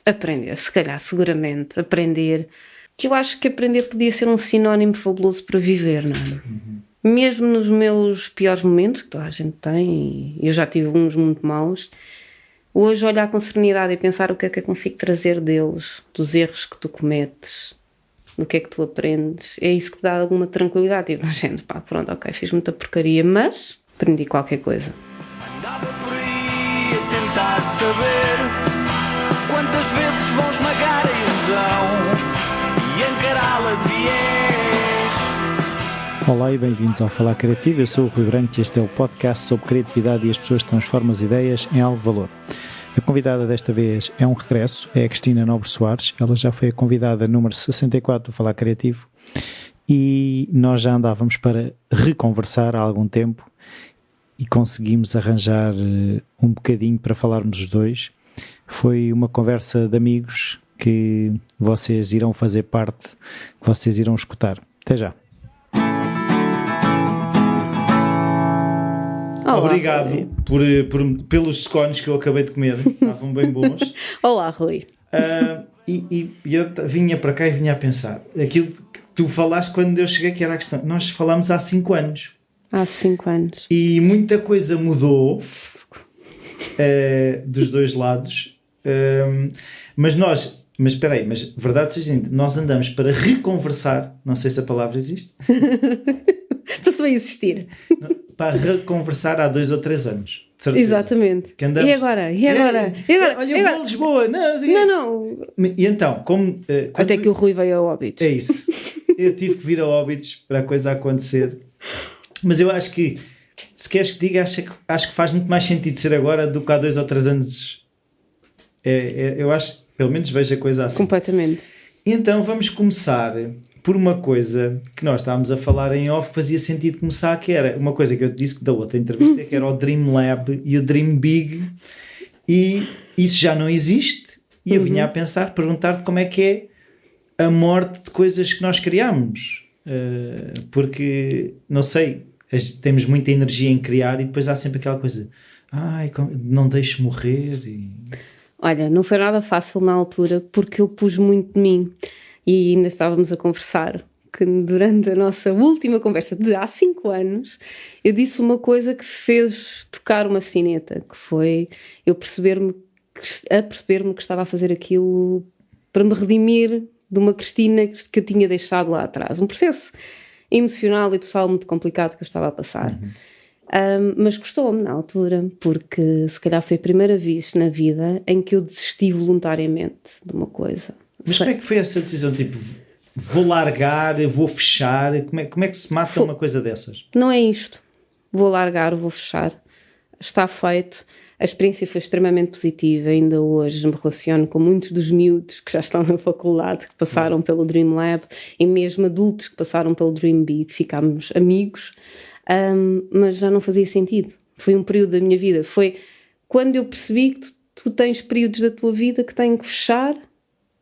Aprender, se calhar, seguramente, aprender, que eu acho que aprender podia ser um sinónimo fabuloso para viver, não é? Mesmo nos meus piores momentos, que toda a gente tem, e eu já tive uns muito maus, hoje olhar com serenidade e pensar o que é que eu consigo trazer deles, dos erros que tu cometes, do que é que tu aprendes, é isso que dá alguma tranquilidade. Tipo, gente, pá, pronto, ok, fiz muita porcaria, mas aprendi qualquer coisa. Andava por aí a tentar saber quantas vezes vão esmagar a ilusão e encará-la de viés. Olá e bem-vindos ao Falar Criativo. Eu sou o Rui Branco e este é o podcast sobre criatividade e as pessoas transformam as ideias em algo de valor. A convidada desta vez é um regresso, é a Cristina Nobre Soares. Ela já foi a convidada número 64 do Falar Criativo e nós já andávamos para reconversar há algum tempo e conseguimos arranjar um bocadinho para falarmos os dois. Foi uma conversa de amigos que vocês irão fazer parte, que vocês irão escutar. Até já. Olá, obrigado Rui. pelos scones que eu acabei de comer, estavam bem bons. Olá, Rui. E eu vinha para cá e vinha a pensar, aquilo que tu falaste quando eu cheguei, que era a questão, nós falámos há 5 anos. Há 5 anos. E muita coisa mudou dos dois lados, mas espera aí, mas verdade seja dita, nós andamos para reconversar, não sei se a palavra existe. Passou a existir. Para reconversar há 2 ou 3 anos. De certeza. Exatamente. Que andamos... E agora? Olha, eu vou a Lisboa. Não. E então, como... Até que o Rui veio a Óbidos. É isso. Eu tive que vir a Óbidos para a coisa acontecer. Mas eu acho que, se queres que diga, acho que faz muito mais sentido ser agora do que há 2 ou 3 anos. Eu acho, pelo menos vejo a coisa assim. Completamente. Então vamos começar por uma coisa que nós estávamos a falar em off, fazia sentido começar, que era uma coisa que eu te disse da outra entrevista, que era o Dream Lab e o Dream Big, e isso já não existe, e eu vinha a pensar, perguntar-te como é que é a morte de coisas que nós criámos, porque, não sei, temos muita energia em criar e depois há sempre aquela coisa, não deixe morrer. Olha, não foi nada fácil na altura, porque eu pus muito de mim. E ainda estávamos a conversar que durante a nossa última conversa de há 5 anos eu disse uma coisa que fez tocar uma sineta, que foi eu a perceber-me que estava a fazer aquilo para me redimir de uma Cristina que eu tinha deixado lá atrás. Um processo emocional e pessoal muito complicado que eu estava a passar. Mas gostou-me na altura, porque se calhar foi a primeira vez na vida em que eu desisti voluntariamente de uma coisa. Mas como é que foi essa decisão? Tipo, vou largar, vou fechar? Como é que se mata uma coisa dessas? Não é isto. Vou largar, vou fechar. Está feito. A experiência foi extremamente positiva. Ainda hoje me relaciono com muitos dos miúdos que já estão na faculdade, que passaram pelo Dream Lab, e mesmo adultos que passaram pelo Dream Big. Ficámos amigos, mas já não fazia sentido. Foi um período da minha vida. Foi quando eu percebi que tu tens períodos da tua vida que têm que fechar.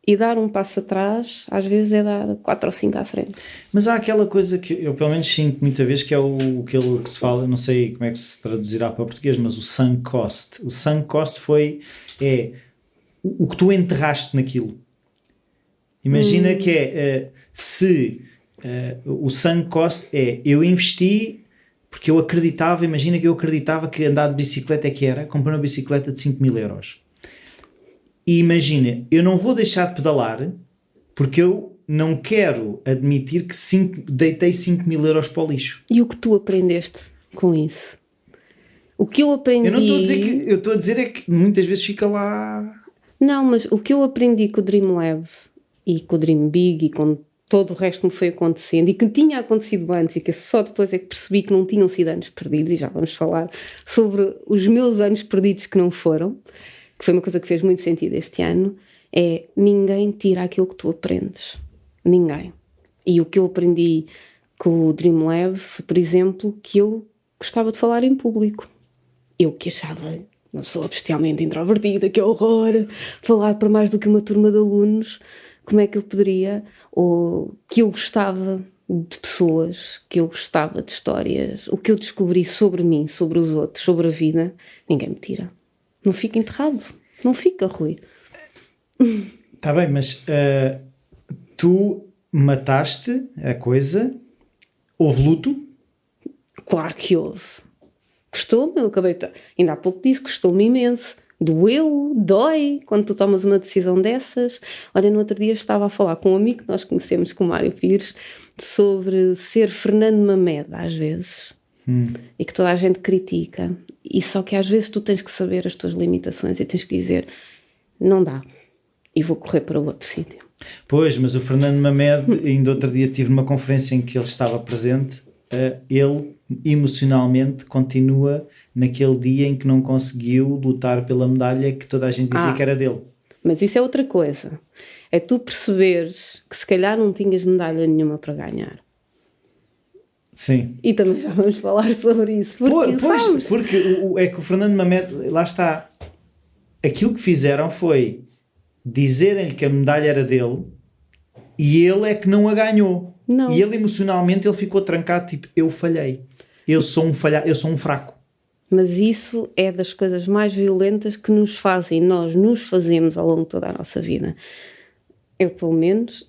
E dar um passo atrás, às vezes é dar 4 ou 5 à frente. Mas há aquela coisa que eu pelo menos sinto muita vez, que é aquilo que se fala, não sei como é que se traduzirá para o português, mas o sunk cost. O sunk cost é o que tu enterraste naquilo. Imagina que o sunk cost é eu investi porque eu acreditava, imagina que eu acreditava que andar de bicicleta comprei uma bicicleta de 5.000 euros. E imagina, eu não vou deixar de pedalar porque eu não quero admitir que deitei 5.000 euros para o lixo. E o que tu aprendeste com isso? O que eu aprendi... Eu não estou a dizer que... Eu estou a dizer é que muitas vezes fica lá... Não, mas o que eu aprendi com o Dream Lab e com o Dream Big e com todo o resto que me foi acontecendo e que tinha acontecido antes e que só depois é que percebi que não tinham sido anos perdidos, e já vamos falar sobre os meus anos perdidos que não foram, que foi uma coisa que fez muito sentido este ano, é ninguém tira aquilo que tu aprendes. Ninguém. E o que eu aprendi com o Dream Lab foi, por exemplo, que eu gostava de falar em público. Eu que achava uma pessoa bestialmente introvertida, que horror, falar para mais do que uma turma de alunos, como é que eu poderia, ou que eu gostava de pessoas, que eu gostava de histórias, o que eu descobri sobre mim, sobre os outros, sobre a vida, ninguém me tira. Não fica enterrado. Não fica, Rui. Está bem, mas tu mataste a coisa, houve luto? Claro que houve. Custou-me, eu acabei... Ainda há pouco disse, custou-me imenso. Doeu, dói, quando tu tomas uma decisão dessas. Olha, no outro dia estava a falar com um amigo que nós conhecemos, com o Mário Pires, sobre ser Fernando Mamed, às vezes. E que toda a gente critica. E só que às vezes tu tens que saber as tuas limitações e tens que dizer, não dá, e vou correr para outro sítio. Pois, mas o Fernando Mamed, ainda outro dia tive numa conferência em que ele estava presente, ele emocionalmente continua naquele dia em que não conseguiu lutar pela medalha que toda a gente dizia que era dele. Mas isso é outra coisa. É tu perceberes que se calhar não tinhas medalha nenhuma para ganhar. Sim. E também já vamos falar sobre isso. Porque, sabes? Porque é que o Fernando Mamed, lá está, aquilo que fizeram foi dizerem-lhe que a medalha era dele e ele é que não a ganhou. Não. E ele emocionalmente ele ficou trancado, tipo, eu falhei. Eu sou um fraco. Mas isso é das coisas mais violentas que nos fazem, nós nos fazemos ao longo de toda a nossa vida. Eu, pelo menos,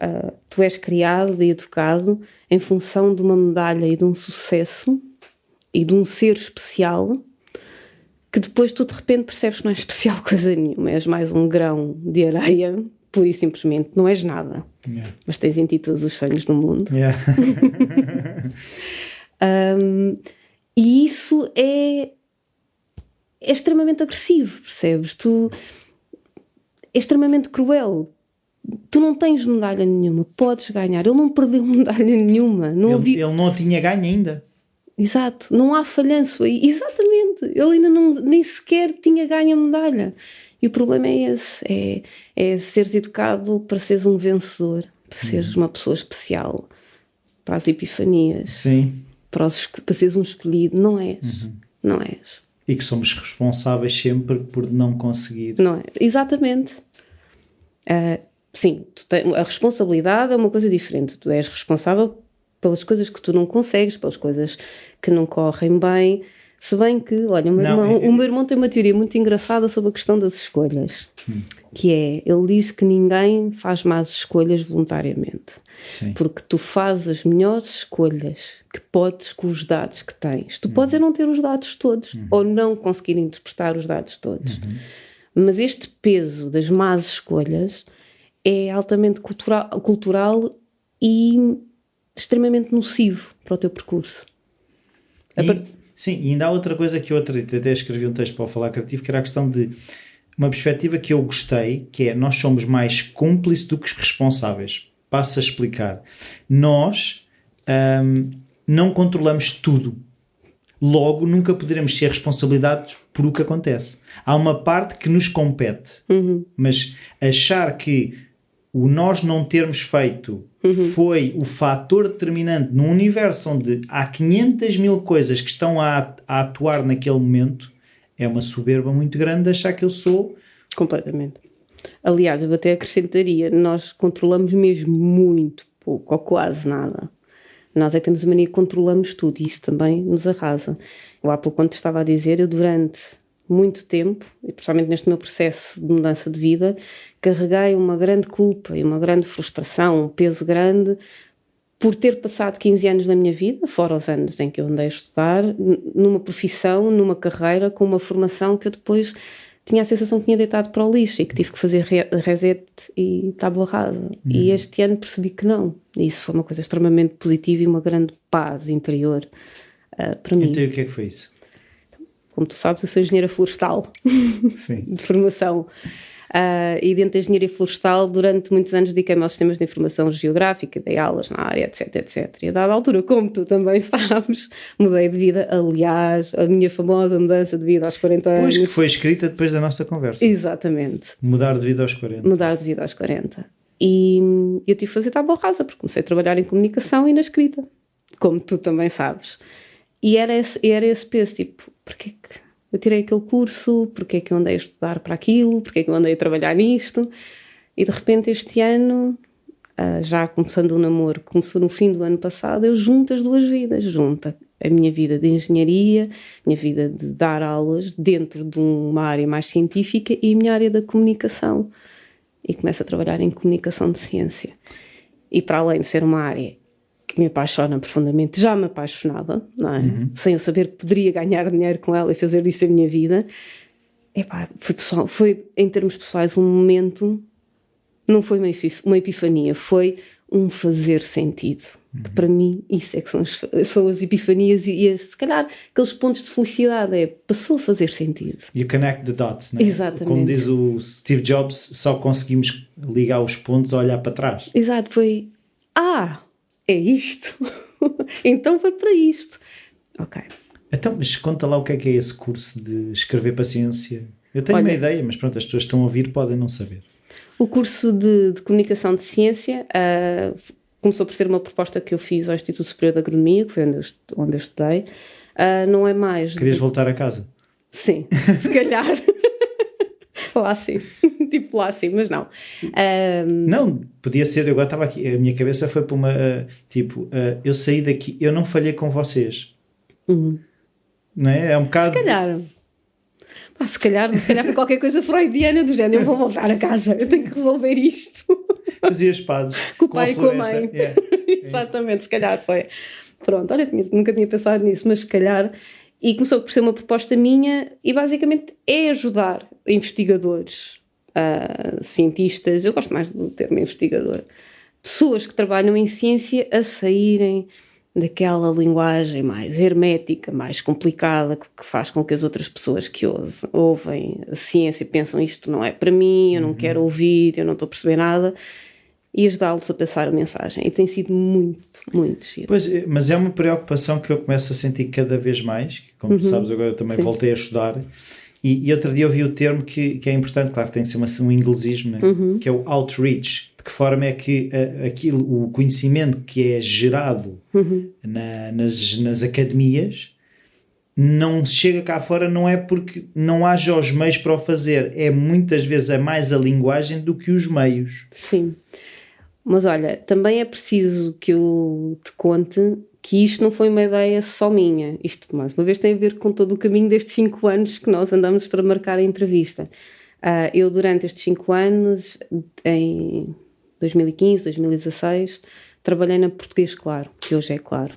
tu és criado e educado em função de uma medalha e de um sucesso e de um ser especial que depois tu de repente percebes que não és especial coisa nenhuma, és mais um grão de areia, pura e simplesmente não és nada. Yeah. Mas tens em ti todos os sonhos do mundo. Yeah. E isso é extremamente agressivo, percebes? É extremamente cruel. Tu não tens medalha nenhuma, podes ganhar. Ele não perdeu medalha nenhuma. Ele não a tinha ganho ainda. Exato, não há falhanço aí. Exatamente, ele ainda nem sequer tinha ganho a medalha. E o problema é esse, é seres educado para seres um vencedor, para seres uma pessoa especial, para as epifanias. Sim. Para seres um escolhido. Não és. Não és. E que somos responsáveis sempre por não conseguir. Não é? Exatamente. Sim, a responsabilidade é uma coisa diferente. Tu és responsável pelas coisas que tu não consegues, pelas coisas que não correm bem. Se bem que, olha, o meu irmão tem uma teoria muito engraçada sobre a questão das escolhas. Que é, ele diz que ninguém faz más escolhas voluntariamente. Sim. Porque tu fazes as melhores escolhas que podes com os dados que tens. Tu podes é não ter os dados todos, ou não conseguir interpretar os dados todos. Mas este peso das más escolhas é altamente cultural e extremamente nocivo para o teu percurso. Sim, e ainda há outra coisa que eu até escrevi um texto para o Falar Criativo, que era a questão de uma perspectiva que eu gostei, que é nós somos mais cúmplices do que responsáveis. Passo a explicar. Nós não controlamos tudo. Logo, nunca poderemos ser responsabilizados por o que acontece. Há uma parte que nos compete. Mas achar que o nós não termos feito foi o fator determinante num universo onde há 500 mil coisas que estão a atuar naquele momento, é uma soberba muito grande de achar que eu sou... Completamente. Aliás, eu até acrescentaria, nós controlamos mesmo muito pouco, ou quase nada. Nós é que temos a mania que controlamos tudo e isso também nos arrasa. Eu há pouco, quando te estava a dizer, eu durante muito tempo, e principalmente neste meu processo de mudança de vida, carreguei uma grande culpa e uma grande frustração, um peso grande, por ter passado 15 anos da minha vida, fora os anos em que eu andei a estudar, numa profissão, numa carreira, com uma formação que eu depois tinha a sensação que tinha deitado para o lixo e que tive que fazer reset e tábua rasa. E este ano percebi que não. E isso foi uma coisa extremamente positiva e uma grande paz interior para mim. Então, o que é que foi isso? Como tu sabes, eu sou engenheira florestal. Sim. De formação. E dentro da engenharia florestal, durante muitos anos dediquei-me aos sistemas de informação geográfica, dei aulas na área, etc, etc. E a dada altura, como tu também sabes, mudei de vida. Aliás, a minha famosa mudança de vida aos 40 anos. Pois, que foi escrita depois da nossa conversa. Exatamente. Mudar de vida aos 40. Mudar de vida aos 40. E eu tive que fazer tábua rasa, porque comecei a trabalhar em comunicação e na escrita, como tu também sabes. E era esse peso, tipo, porquê que eu tirei aquele curso, porque é que eu andei a estudar para aquilo, porque é que eu andei a trabalhar nisto, e de repente este ano, já começando o namoro, que começou no fim do ano passado, eu junto as duas vidas, junto a minha vida de engenharia, a minha vida de dar aulas dentro de uma área mais científica e a minha área da comunicação. e começo a trabalhar em comunicação de ciência. E para além de ser uma área que me apaixona profundamente, já me apaixonava, não é? Sem eu saber que poderia ganhar dinheiro com ela e fazer disso a minha vida. Epá, foi em termos pessoais um momento, não foi uma epifania, foi um fazer sentido. Que para mim isso é que são as epifanias e se calhar aqueles pontos de felicidade, passou a fazer sentido. You connect the dots, não é? Exatamente. Como diz o Steve Jobs, só conseguimos ligar os pontos a olhar para trás. Exato, foi, é isto, então foi para isto. Ok. Então, mas conta lá o que é esse curso de escrever para ciência. Eu tenho uma ideia, mas pronto, as pessoas que estão a ouvir podem não saber. O curso de comunicação de ciência começou por ser uma proposta que eu fiz ao Instituto Superior de Agronomia, que foi onde eu estudei. Não é mais... Querias voltar a casa? Sim, se calhar. Lá sim, tipo lá sim, mas não. Não, podia ser, eu agora estava aqui, a minha cabeça foi para uma, eu saí daqui, eu não falhei com vocês. Não é? É um bocado... Se calhar foi qualquer coisa freudiana do género, eu vou voltar a casa, eu tenho que resolver isto. Fazia as pazes com o pai e com a mãe. Yeah, exatamente, se calhar foi. Pronto, olha, nunca tinha pensado nisso, mas se calhar... E começou por ser uma proposta minha e basicamente é ajudar investigadores, cientistas, eu gosto mais do termo investigador, pessoas que trabalham em ciência a saírem daquela linguagem mais hermética, mais complicada, que faz com que as outras pessoas que ouvem a ciência pensam isto não é para mim, eu não quero ouvir, eu não estou a perceber nada, e ajudá-los a passar a mensagem. E tem sido muito, muito giro. Pois, mas é uma preocupação que eu começo a sentir cada vez mais, como tu sabes, agora eu também voltei a estudar, e outro dia eu vi o termo que é importante, claro que tem que ser um inglesismo, né? Que é o outreach. De que forma é que o conhecimento que é gerado nas academias não chega cá fora, não é porque não haja os meios para o fazer, é muitas vezes mais a linguagem do que os meios. Sim. Mas olha, também é preciso que eu te conte que isto não foi uma ideia só minha. Isto, mais uma vez, tem a ver com todo o caminho destes 5 anos que nós andamos para marcar a entrevista. Eu, durante estes 5 anos, em 2015, 2016, trabalhei na Português Claro, que hoje é Claro.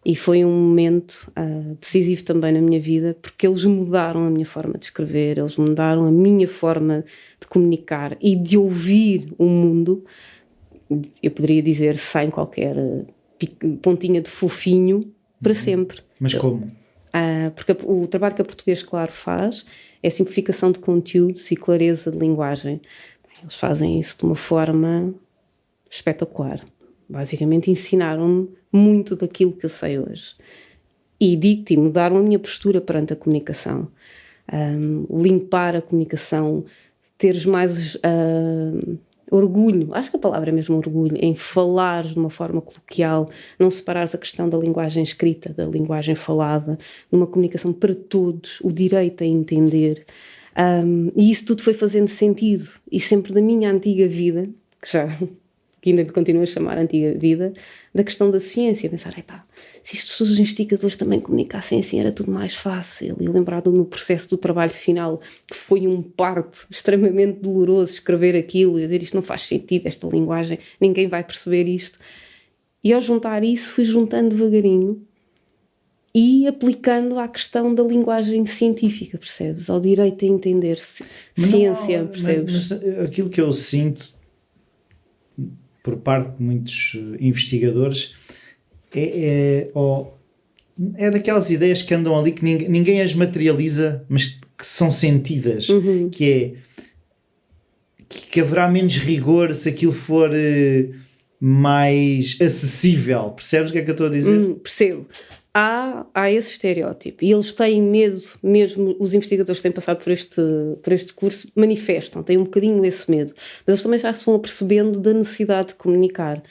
E foi um momento decisivo também na minha vida, porque eles mudaram a minha forma de escrever, eles mudaram a minha forma de comunicar e de ouvir o mundo. Eu poderia dizer sem qualquer pontinha de fofinho para sempre. Mas como? Porque o trabalho que a Português Claro faz é simplificação de conteúdos e clareza de linguagem. Eles fazem isso de uma forma espetacular. Basicamente ensinaram-me muito daquilo que eu sei hoje. E digo-te, mudaram a minha postura perante a comunicação. Limpar a comunicação, teres mais... orgulho, acho que a palavra é mesmo orgulho, em falar de uma forma coloquial, não separares a questão da linguagem escrita, da linguagem falada, numa comunicação para todos, o direito a entender. E isso tudo foi fazendo sentido. E sempre da minha antiga vida, que ainda continuo a chamar antiga vida, da questão da ciência, pensar, se os investigadores também comunicassem assim era tudo mais fácil, e lembrar do meu processo do trabalho final, que foi um parto extremamente doloroso, escrever aquilo e dizer isto não faz sentido, esta linguagem, ninguém vai perceber isto. E ao juntar isso, fui juntando devagarinho e aplicando à questão da linguagem científica, percebes? Ao direito a entender ciência, percebes? Mas aquilo que eu sinto por parte de muitos investigadores é daquelas ideias que andam ali que ninguém as materializa, mas que são sentidas, que é que haverá menos rigor se aquilo for mais acessível. Percebes o que é que eu estou a dizer? Percebo. Há esse estereótipo e eles têm medo, mesmo os investigadores que têm passado por este curso manifestam, têm um bocadinho esse medo, mas eles também já se vão apercebendo da necessidade de comunicar.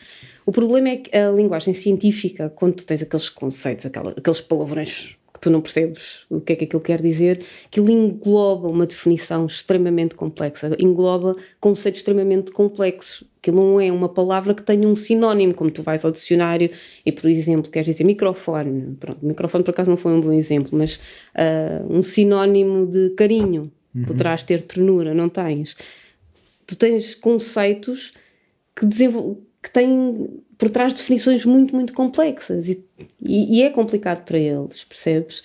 O problema é que a linguagem científica, quando tu tens aqueles conceitos, aqueles palavrões que tu não percebes o que é que aquilo quer dizer, aquilo engloba uma definição extremamente complexa, engloba conceitos extremamente complexos. Aquilo não é uma palavra que tenha um sinónimo, como tu vais ao dicionário e, por exemplo, queres dizer microfone. Pronto, microfone por acaso não foi um bom exemplo, mas um sinónimo de carinho. Poderás ter ternura, não tens. Tu tens conceitos que têm por trás definições muito, muito complexas e é complicado para eles, percebes?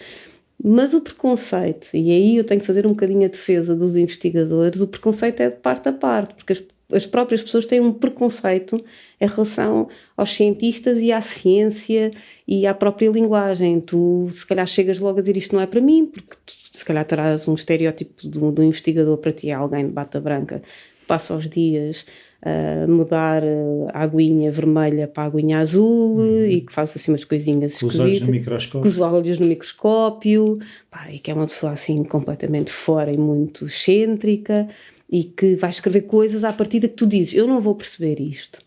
Mas o preconceito, e aí eu tenho que fazer um bocadinho a defesa dos investigadores, o preconceito é de parte a parte, porque as próprias pessoas têm um preconceito em relação aos cientistas e à ciência e à própria linguagem. Tu, se calhar, chegas logo a dizer isto não é para mim, porque tu, se calhar, terás um estereótipo do investigador para ti, alguém de bata branca, que passa os dias a mudar a aguinha vermelha para a aguinha azul e que faz assim umas coisinhas com os olhos no microscópio. Com os olhos no microscópio, pá, e que é uma pessoa assim completamente fora e muito excêntrica e que vai escrever coisas à partida que tu dizes, eu não vou perceber isto.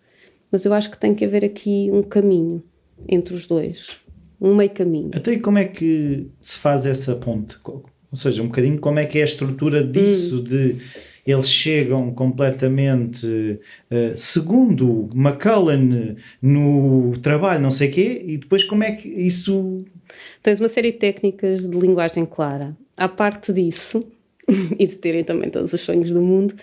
Mas eu acho que tem que haver aqui um caminho entre os dois, um meio caminho. Até como é que se faz essa ponte? Ou seja, um bocadinho como é que é a estrutura disso, de eles chegam completamente, segundo Macallan, no trabalho, não sei o quê, e depois como é que isso... Tens uma série de técnicas de linguagem clara. À parte disso, e de terem também todos os sonhos do mundo,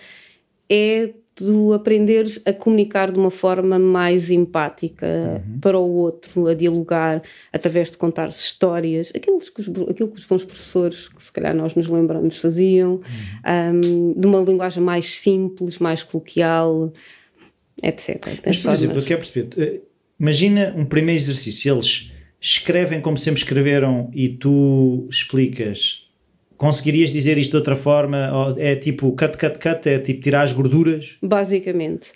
é tu aprenderes a comunicar de uma forma mais empática para o outro, a dialogar através de contar histórias, aquilo que os bons professores, que se calhar nós nos lembramos, faziam, de uma linguagem mais simples, mais coloquial, etc. Mas, por exemplo, eu quero perceber, imagina um primeiro exercício, eles escrevem como sempre escreveram e tu explicas. Conseguirias dizer isto de outra forma? É tipo cut, é tipo tirar as gorduras? Basicamente.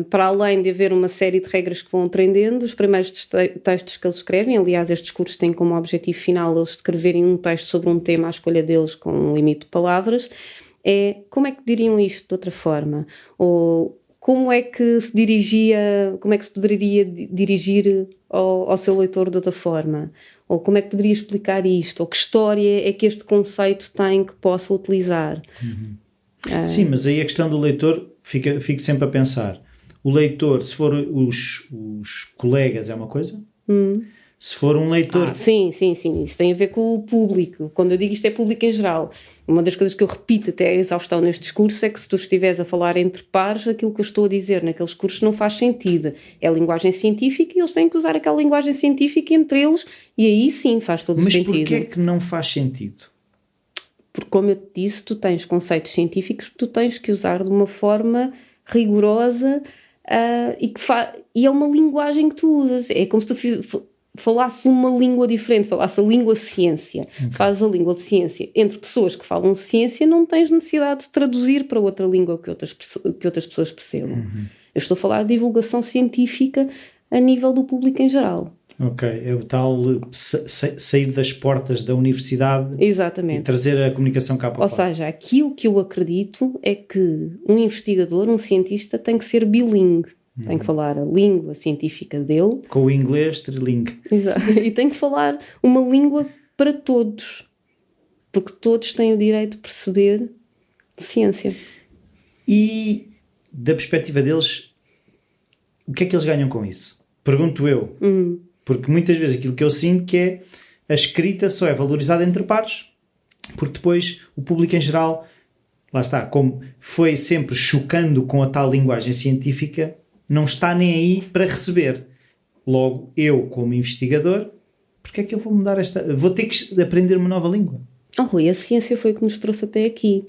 Para além de haver uma série de regras que vão aprendendo, os primeiros textos que eles escrevem, aliás, estes cursos têm como objetivo final eles escreverem um texto sobre um tema à escolha deles com um limite de palavras, é como é que diriam isto de outra forma? Ou como é que se poderia dirigir ao seu leitor de outra forma? Ou como é que poderia explicar isto? Ou que história é que este conceito tem que possa utilizar? Sim, mas aí a questão do leitor, fico sempre a pensar. O leitor, se for os colegas, é uma coisa? Se for um leitor... Sim. Isso tem a ver com o público. Quando eu digo isto é público em geral. Uma das coisas que eu repito até a exaustão neste discurso é que se tu estiveres a falar entre pares, aquilo que eu estou a dizer naqueles cursos não faz sentido. É a linguagem científica e eles têm que usar aquela linguagem científica entre eles e aí sim faz todo o sentido. Mas porquê é que não faz sentido? Porque, como eu te disse, tu tens conceitos científicos que tu tens que usar de uma forma rigorosa e é uma linguagem que tu usas. É como se tu falasse uma língua diferente, falasse a língua ciência. Fazes a língua de ciência. Entre pessoas que falam ciência, não tens necessidade de traduzir para outra língua que outras pessoas percebam. Eu estou a falar de divulgação científica a nível do público em geral. Ok, é o tal sair das portas da universidade. Exatamente. E trazer a comunicação cá para fora. Ou seja, aquilo que eu acredito é que um investigador, um cientista, tem que ser bilingue. Tem que falar a língua científica dele. Com o inglês trilingue. Exato. E tem que falar uma língua para todos. Porque todos têm o direito de perceber de ciência. E, da perspectiva deles, o que é que eles ganham com isso? Pergunto eu. Porque muitas vezes aquilo que eu sinto que é a escrita só é valorizada entre pares, porque depois o público em geral, lá está, como foi sempre chocando com a tal linguagem científica, não está nem aí para receber. Logo, eu, como investigador, porque é que eu vou mudar vou ter que aprender uma nova língua. Rui, a ciência foi o que nos trouxe até aqui.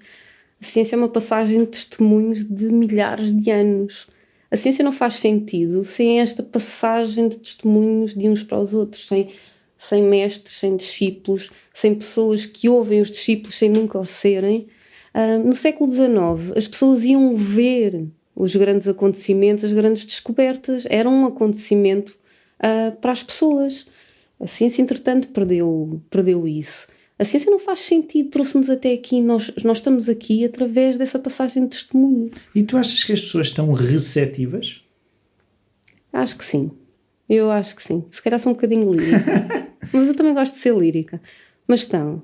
A ciência é uma passagem de testemunhos de milhares de anos. A ciência não faz sentido sem esta passagem de testemunhos de uns para os outros, sem mestres, sem discípulos, sem pessoas que ouvem os discípulos sem nunca os serem. No século XIX, as pessoas iam ver os grandes acontecimentos, as grandes descobertas. Era um acontecimento para as pessoas. A ciência, entretanto, perdeu isso. A ciência não faz sentido, trouxe-nos até aqui. Nós estamos aqui através dessa passagem de testemunho. E tu achas que as pessoas estão receptivas? Acho que sim. Eu acho que sim. Se calhar sou um bocadinho lírica. Mas eu também gosto de ser lírica. Mas estão.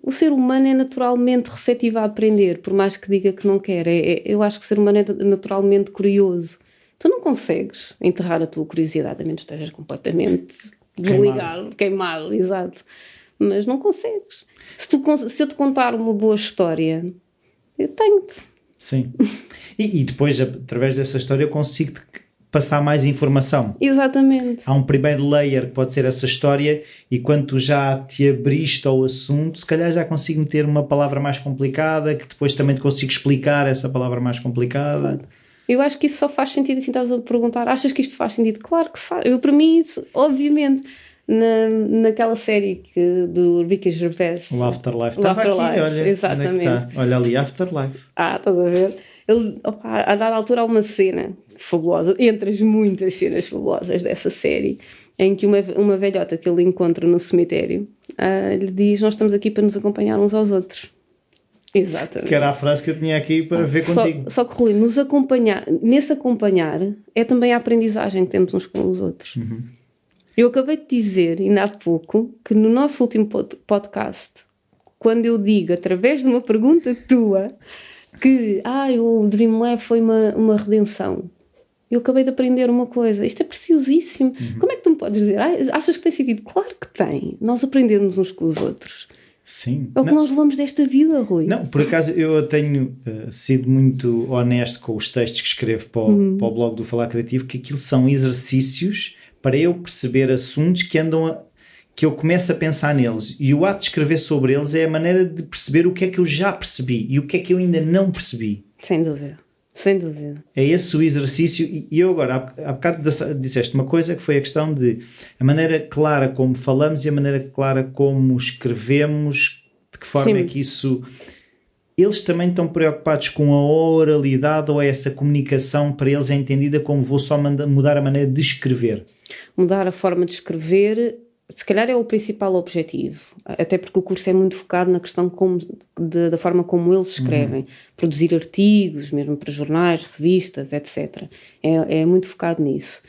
O ser humano é naturalmente receptivo a aprender, por mais que diga que não quer. Eu acho que o ser humano é naturalmente curioso. Tu não consegues enterrar a tua curiosidade, a menos que estejas completamente desligado, queimado, exato. Mas não consegues. Se eu te contar uma boa história, eu tenho-te. Sim. E depois, através dessa história, eu consigo passar mais informação. Exatamente. Há um primeiro layer que pode ser essa história, e quando tu já te abriste ao assunto, se calhar já consigo meter uma palavra mais complicada, que depois também te consigo explicar essa palavra mais complicada. Eu acho que isso só faz sentido, assim, estavas a perguntar, achas que isto faz sentido? Claro que faz. Para mim, isso, obviamente, naquela série do Ricky Gervais. O Afterlife. Estava aqui, olha. Exatamente. Onde é que está? Olha ali, Afterlife. Estás a ver? Ele, a dada altura há uma cena fabulosa, entre as muitas cenas fabulosas dessa série, em que uma velhota que ele encontra no cemitério lhe diz: nós estamos aqui para nos acompanhar uns aos outros. Exatamente. Que era a frase que eu tinha aqui para ver contigo. Só que, Rui, nesse acompanhar é também a aprendizagem que temos uns com os outros. Uhum. Eu acabei de dizer, ainda há pouco, que no nosso último podcast, quando eu digo, através de uma pergunta tua, que o Dream Lab foi uma redenção, eu acabei de aprender uma coisa. Isto é preciosíssimo. Uhum. Como é que tu me podes dizer? Achas que tem sentido? Claro que tem. Nós aprendemos uns com os outros. Sim. É o que nós levamos desta vida, Rui. Não, por acaso eu tenho sido muito honesto com os textos que escrevo para o blog do Falar Criativo, que aquilo são exercícios para eu perceber assuntos que eu começo a pensar neles. E o ato de escrever sobre eles é a maneira de perceber o que é que eu já percebi e o que é que eu ainda não percebi. Sem dúvida. Sem dúvida. É esse o exercício. E eu agora, há bocado disseste uma coisa, que foi a questão de a maneira clara como falamos e a maneira clara como escrevemos, de que forma Sim. é que isso... Eles também estão preocupados com a oralidade, ou é essa comunicação para eles é entendida como vou só mudar a maneira de escrever? Mudar a forma de escrever, se calhar é o principal objetivo, até porque o curso é muito focado na questão da forma como eles escrevem, produzir artigos, mesmo para jornais, revistas, etc. É muito focado nisso.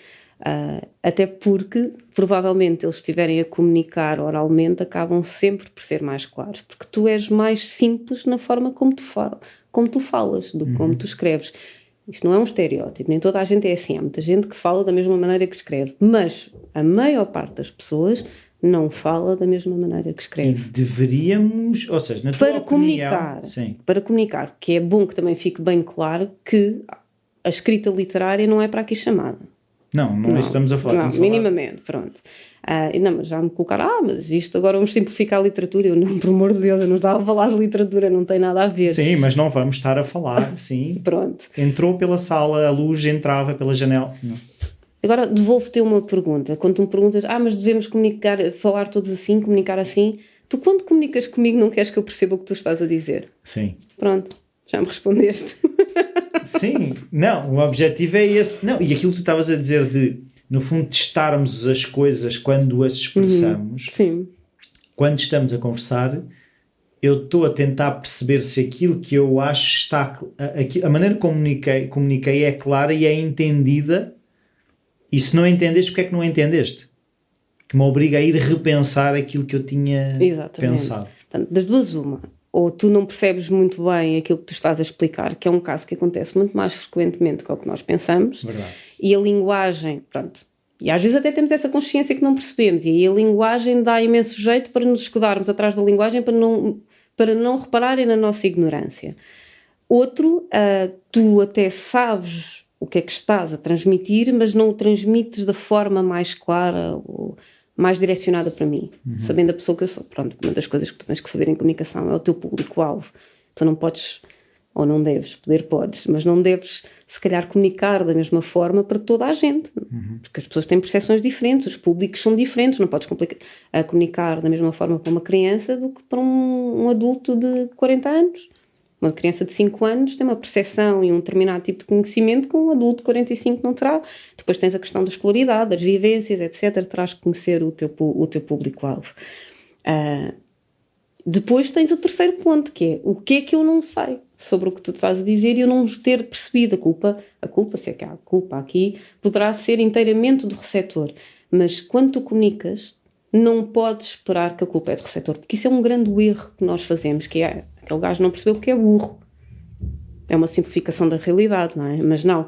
Até porque, provavelmente, eles estiverem a comunicar oralmente, acabam sempre por ser mais claros, porque tu és mais simples na forma como tu falas, do que como tu escreves. Isto não é um estereótipo, nem toda a gente é assim. Há muita gente que fala da mesma maneira que escreve, mas a maior parte das pessoas não fala da mesma maneira que escreve. E deveríamos, ou seja, na tua Para opinião... comunicar, Sim. para comunicar, que é bom que também fique bem claro que a escrita literária não é para aqui chamada. Não é isso que estamos a falar. Não, minimamente, pronto. Não, mas já me colocaram, mas isto agora vamos simplificar a literatura. Eu não, por amor de Deus, eu não estava a falar de literatura, não tem nada a ver. Sim, mas não vamos estar a falar, sim. Pronto. Entrou pela sala, a luz entrava pela janela. Não. Agora devolvo-te uma pergunta. Quando tu me perguntas, mas devemos falar todos assim, comunicar assim, tu quando comunicas comigo não queres que eu perceba o que tu estás a dizer? Sim. Pronto, já me respondeste. Sim, não, o objetivo é esse. Não, e aquilo que tu estavas a dizer de, no fundo, testarmos as coisas quando as expressamos. Sim. Quando estamos a conversar, eu estou a tentar perceber se aquilo que eu acho está... A maneira como comuniquei é clara e é entendida. E se não entendeste, porque é que não entendeste? Que me obriga a ir repensar aquilo que eu tinha pensado. Portanto, das duas, uma. Ou tu não percebes muito bem aquilo que tu estás a explicar, que é um caso que acontece muito mais frequentemente que o que nós pensamos. Verdade. E a linguagem, pronto. E às vezes até temos essa consciência que não percebemos. E aí a linguagem dá imenso jeito para nos escudarmos atrás da linguagem, para não repararem na nossa ignorância. Outro, tu até sabes o que é que estás a transmitir, mas não o transmites da forma mais clara ou mais direcionada para mim, sabendo a pessoa que eu sou. Pronto, uma das coisas que tu tens que saber em comunicação é o teu público-alvo. Tu não podes, ou não deves, podes, mas não deves, se calhar, comunicar da mesma forma para toda a gente, porque as pessoas têm percepções diferentes, os públicos são diferentes, não podes comunicar da mesma forma para uma criança do que para um adulto de 40 anos. Uma criança de 5 anos tem uma percepção e um determinado tipo de conhecimento que um adulto de 45 não terá. Depois tens a questão da escolaridade, das vivências, etc. Terás que conhecer o teu público-alvo. Depois tens o terceiro ponto, que é o que é que eu não sei sobre o que tu estás a dizer e eu não ter percebido. A culpa, se é que há culpa aqui, poderá ser inteiramente do receptor. Mas quando tu comunicas, não podes esperar que a culpa é do receptor, porque isso é um grande erro que nós fazemos, que é aquele gajo não percebeu que é burro. É uma simplificação da realidade, não é? Mas não.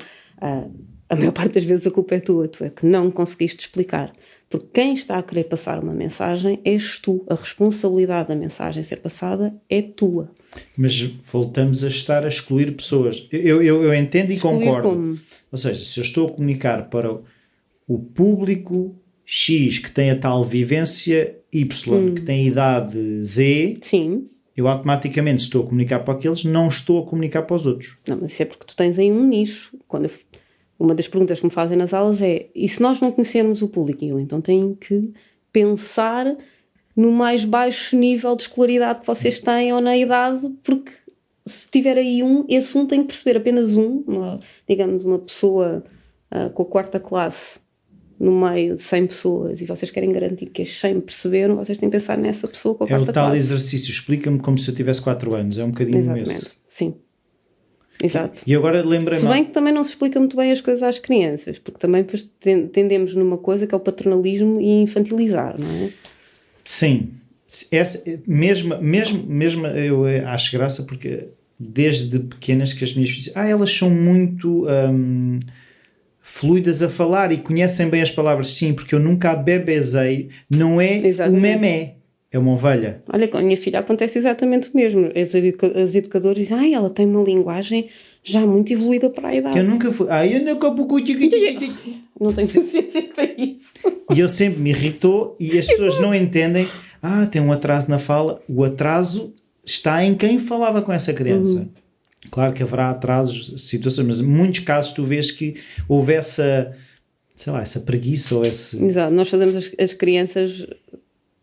a maior parte das vezes a culpa é tua, tu é que não conseguiste explicar. Porque quem está a querer passar uma mensagem és tu. A responsabilidade da mensagem ser passada é tua. Mas voltamos a estar a excluir pessoas. Eu entendo e concordo. Como? Ou seja, se eu estou a comunicar para o público X que tem a tal vivência Y, que tem a idade Z, Sim. eu automaticamente, se estou a comunicar para aqueles, não estou a comunicar para os outros. Não, mas isso é porque tu tens aí um nicho. Uma das perguntas que me fazem nas aulas é: e se nós não conhecermos o público? E eu então tenho que pensar no mais baixo nível de escolaridade que vocês têm ou na idade, porque se tiver aí esse tem que perceber apenas digamos, uma pessoa com a 4ª classe no meio de 100 pessoas e vocês querem garantir que as 100 perceberam, vocês têm que pensar nessa pessoa com a 4ª classe. É o tal exercício, explica-me como se eu tivesse 4 anos, é um bocadinho Exatamente. esse. Sim. Exato. E agora lembrei-me... Se bem que também não se explica muito bem as coisas às crianças, porque também depois tendemos numa coisa que é o paternalismo e infantilizar, não é? Sim. Mesmo eu acho graça porque desde pequenas que as minhas filhas elas são muito fluidas a falar e conhecem bem as palavras. Sim, porque eu nunca a bebezei, não é o memé, é uma ovelha. Olha, com a minha filha acontece exatamente o mesmo. Os educadores dizem, ela tem uma linguagem já muito evoluída para a idade. Que eu nunca fui. Eu nunca... Não tenho paciência para isso. E eu sempre me irritou e as pessoas não entendem. Tem um atraso na fala. O atraso está em quem falava com essa criança. Claro que haverá atrasos, situações, mas em muitos casos tu vês que houve essa preguiça ou esse... Exato, nós fazemos as crianças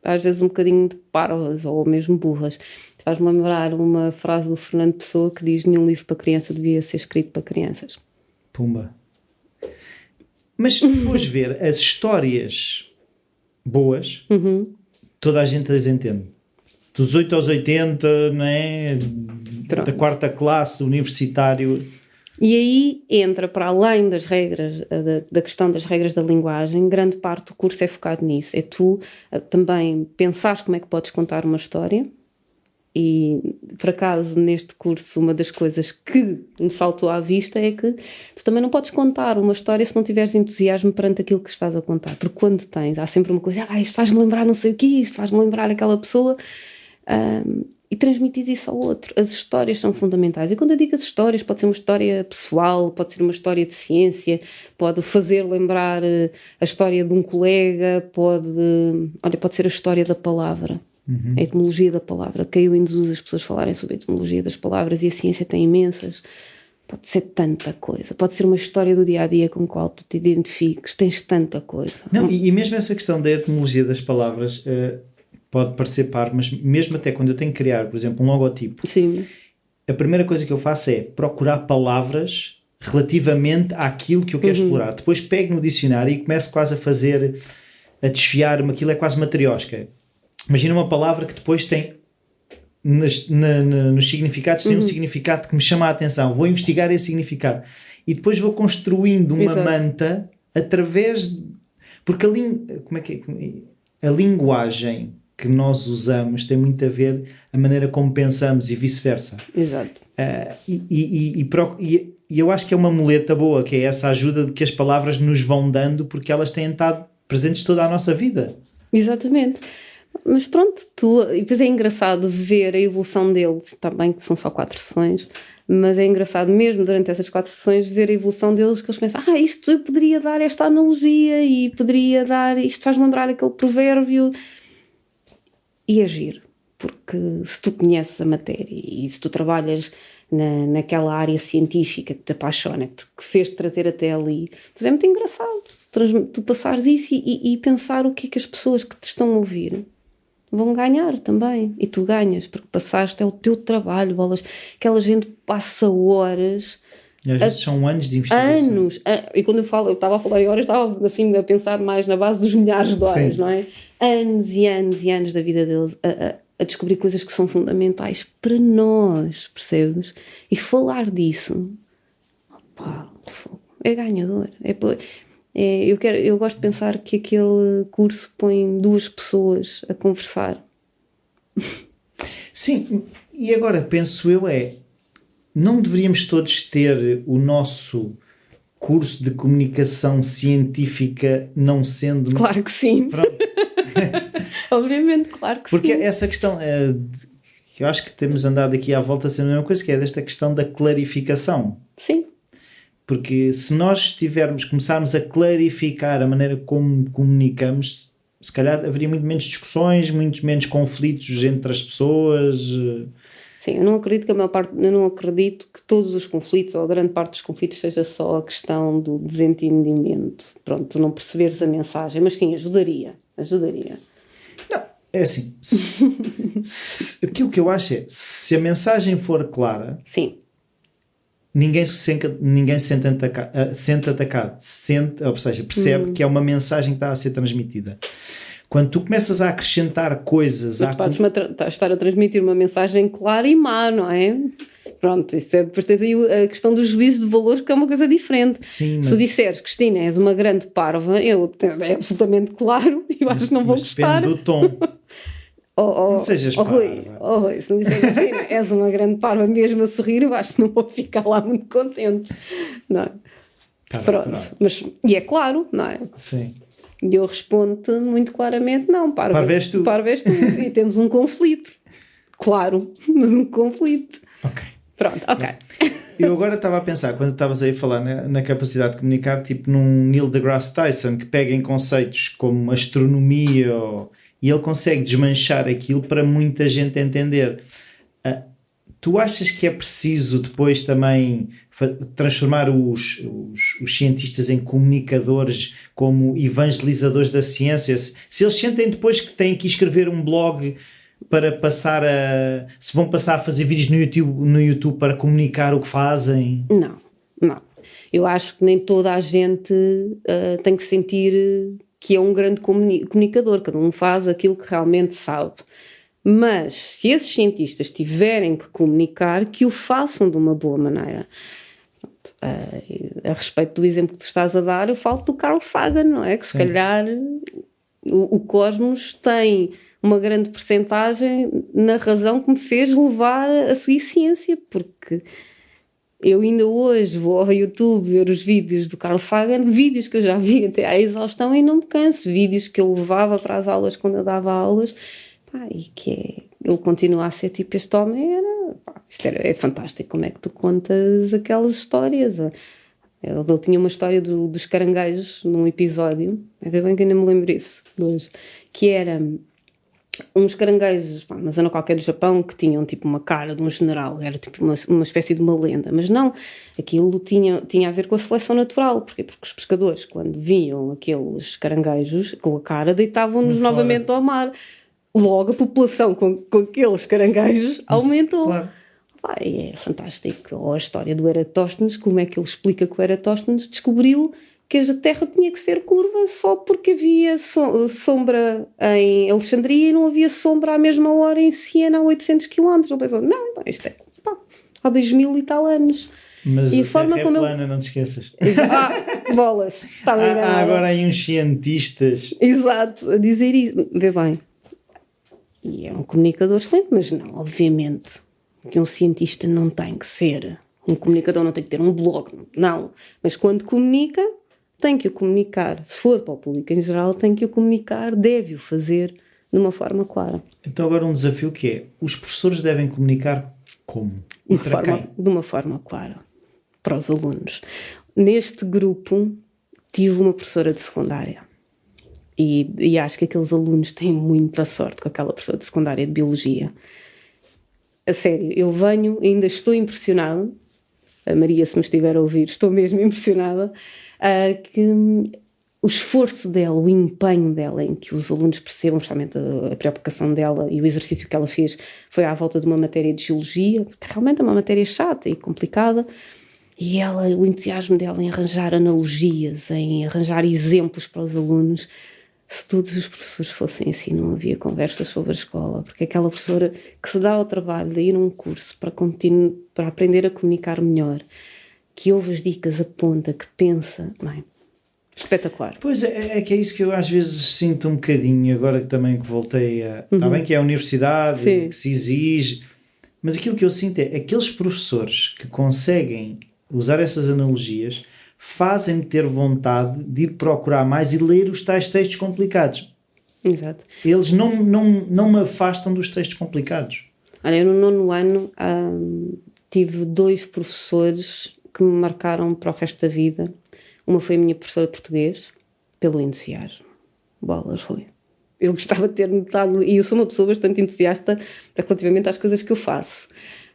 às vezes um bocadinho de parvas ou mesmo burras. Faz-me lembrar uma frase do Fernando Pessoa que diz: nenhum livro para criança devia ser escrito para crianças. Pumba. Mas se fores ver as histórias boas, toda a gente as entende. Dos 8 aos 80, não é? Da 4ª classe, universitário. E aí entra, para além das regras, da questão das regras da linguagem, grande parte do curso é focado nisso. É tu também pensares como é que podes contar uma história. E, por acaso, neste curso, uma das coisas que me saltou à vista é que tu também não podes contar uma história se não tiveres entusiasmo perante aquilo que estás a contar. Porque quando tens, há sempre uma coisa, isto faz-me lembrar não sei o quê, isto faz-me lembrar aquela pessoa... e transmitir isso ao outro. As histórias são fundamentais. E quando eu digo as histórias, pode ser uma história pessoal, pode ser uma história de ciência, pode fazer lembrar a história de um colega, pode ser a história da palavra, a etimologia da palavra. Caiu em desuso as pessoas falarem sobre a etimologia das palavras e a ciência tem imensas. Pode ser tanta coisa. Pode ser uma história do dia-a-dia com a qual tu te identifiques. Tens tanta coisa. Não, e mesmo essa questão da etimologia das palavras... pode parecer par, mas mesmo até quando eu tenho que criar, por exemplo, um logotipo, Sim. A primeira coisa que eu faço é procurar palavras relativamente àquilo que eu quero explorar. Depois pego no dicionário e começo quase a desfiar-me, aquilo é quase matriosca. Imagina uma palavra que depois tem, nos significados, tem um significado que me chama a atenção. Vou investigar esse significado. E depois vou construindo uma manta através... Porque a linguagem que nós usamos tem muito a ver a maneira como pensamos e vice-versa. Exato. E eu acho que é uma muleta boa, que é essa ajuda de que as palavras nos vão dando, porque elas têm estado presentes toda a nossa vida. Exatamente. Mas pronto, e depois é engraçado ver a evolução deles, está bem que são só 4 sessões, mas é engraçado mesmo durante essas 4 sessões ver a evolução deles, que eles pensam, isto eu poderia dar esta analogia e poderia dar, isto faz lembrar aquele provérbio. E agir, porque se tu conheces a matéria e se tu trabalhas naquela área científica que te apaixona, que fez-te trazer até ali, pois é muito engraçado tu passares isso e pensar o que é que as pessoas que te estão a ouvir vão ganhar também. E tu ganhas, porque passaste, é o teu trabalho, bolas. Aquela gente passa horas... E às vezes são anos de investigação. Anos. E quando eu estava a falar em horas, estava assim a pensar mais na base dos milhares de horas, não é? Anos e anos e anos da vida deles a descobrir coisas que são fundamentais para nós, percebes? E falar disso, é ganhador. Eu gosto de pensar que aquele curso põe 2 pessoas a conversar. Sim, e agora penso eu não deveríamos todos ter o nosso curso de comunicação científica não sendo... Claro que sim. Pronto. Obviamente, claro que Porque sim. essa questão, eu acho que temos andado aqui à volta sendo a mesma coisa, que é desta questão da clarificação. Sim. Porque se nós começarmos a clarificar a maneira como comunicamos, se calhar haveria muito menos discussões, muito menos conflitos entre as pessoas. Sim, eu não acredito que todos os conflitos, ou a grande parte dos conflitos, seja só a questão do desentendimento. Pronto, não perceberes a mensagem. Mas sim, ajudaria. Não, é assim. Aquilo que eu acho é, se a mensagem for clara... Sim. Ninguém se sente atacado, ou seja, percebe que é uma mensagem que está a ser transmitida. Quando tu começas a acrescentar coisas... Mas podes estar a transmitir uma mensagem clara e má, não é? Pronto, isso é, depois tens aí a questão do juízo de valores, que é uma coisa diferente. Sim, Se tu disseres, Cristina, és uma grande parva, é absolutamente claro, e eu acho que não vou gostar. Depende do tom. Não sejas parva. Rui, se me disseres, Cristina, és uma grande parva mesmo a sorrir, eu acho que não vou ficar lá muito contente. Não é? Pronto. Mas, e é claro, não é? Sim. E eu respondo-te muito claramente, não, parva és tu. E temos um conflito. Claro, mas um conflito. Ok. Pronto, ok. Eu agora estava a pensar, quando estavas aí a falar na capacidade de comunicar, tipo num Neil deGrasse Tyson, que pega em conceitos como astronomia e ele consegue desmanchar aquilo para muita gente entender. Tu achas que é preciso depois também transformar os cientistas em comunicadores, como evangelizadores da ciência? Se eles sentem depois que têm que escrever um blog para passar se vão passar a fazer vídeos no YouTube para comunicar o que fazem? Não. Eu acho que nem toda a gente tem que sentir que é um grande comunicador. Cada um faz aquilo que realmente sabe. Mas se esses cientistas tiverem que comunicar, que o façam de uma boa maneira. A respeito do exemplo que tu estás a dar, eu falo do Carl Sagan, não é? Que se calhar o cosmos tem uma grande percentagem na razão que me fez levar a seguir ciência, porque eu ainda hoje vou ao YouTube ver os vídeos do Carl Sagan, vídeos que eu já vi até à exaustão e não me canso, vídeos que eu levava para as aulas quando eu dava aulas, e que ele continua a ser tipo, este homem é fantástico, como é que tu contas aquelas histórias. Ele tinha uma história dos caranguejos num episódio, é bem que ainda me lembro isso, que era uns caranguejos, uma zona qualquer do Japão, que tinham tipo uma cara de um general, era tipo uma espécie de uma lenda, mas não, aquilo tinha a ver com a seleção natural. Porquê? Porque os pescadores, quando viam aqueles caranguejos com a cara, deitavam-nos novamente ao mar. Logo a população com aqueles caranguejos aumentou. Claro. É fantástico. Ou a história do Eratóstenes, como é que ele explica que o Eratóstenes descobriu que a Terra tinha que ser curva só porque havia sombra em Alexandria e não havia sombra à mesma hora em Siena a 800 km. Ele pensou, não, isto é há 2000 e tal anos. Mas e a forma como plana, não te esqueças. Bolas, estava enganado. Há agora aí uns cientistas. Exato, a dizer isso. Vê bem. E é um comunicador excelente, mas não, obviamente, que um cientista não tem que ser. Um comunicador não tem que ter um blog, não. Mas quando comunica, tem que o comunicar. Se for para o público em geral, tem que o comunicar, deve-o fazer de uma forma clara. Então agora um desafio que é, os professores devem comunicar como? E para quem? De uma forma clara. Para os alunos. Neste grupo, tive uma professora de secundária. E acho que aqueles alunos têm muita sorte com aquela professora de secundária de Biologia. A sério, eu ainda estou impressionada. A Maria, se me estiver a ouvir, estou mesmo impressionada, que o esforço dela, o empenho dela em que os alunos percebam justamente a preocupação dela e o exercício que ela fez foi à volta de uma matéria de Geologia, que realmente é uma matéria chata e complicada, e o entusiasmo dela em arranjar analogias, em arranjar exemplos para os alunos. Se todos os professores fossem assim, não havia conversas sobre a escola, porque aquela professora que se dá ao trabalho de ir a um curso para aprender a comunicar melhor, que ouve as dicas, aponta, que pensa, espetacular. Pois é que é isso que eu às vezes sinto um bocadinho, agora que também voltei a... Está bem que é a universidade, que se exige, mas aquilo que eu sinto é aqueles professores que conseguem usar essas analogias fazem-me ter vontade de ir procurar mais e ler os tais textos complicados. Exato. Eles não me afastam dos textos complicados. Olha, eu no 9º ano tive 2 professores que me marcaram para o resto da vida. Uma foi a minha professora de português, pelo entusiasmo. Bolas, Rui. Eu gostava de ter notado, e eu sou uma pessoa bastante entusiasta relativamente às coisas que eu faço.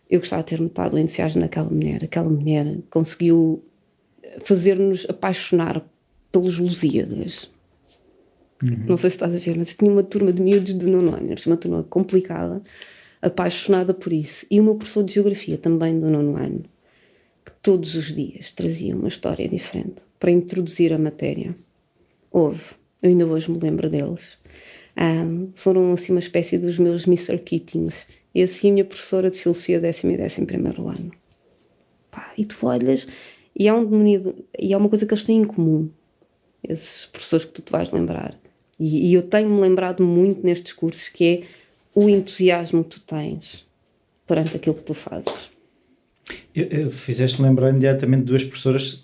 Eu gostava de ter notado o entusiasmo naquela mulher. Aquela mulher conseguiu fazer-nos apaixonar pelos Lusíadas. Não sei se estás a ver, mas eu tinha uma turma de miúdos do 9º ano, uma turma complicada, apaixonada por isso. E o meu professor de Geografia, também do 9º ano, que todos os dias trazia uma história diferente para introduzir a matéria. Eu ainda hoje me lembro deles. Foram assim uma espécie dos meus Mr. Keatings. E assim a minha professora de Filosofia 10º e 11º ano. E tu olhas e há uma coisa que eles têm em comum, esses professores que tu te vais lembrar. E eu tenho-me lembrado muito nestes cursos, que é o entusiasmo que tu tens perante aquilo que tu fazes. Fizeste-me lembrar imediatamente de 2 professoras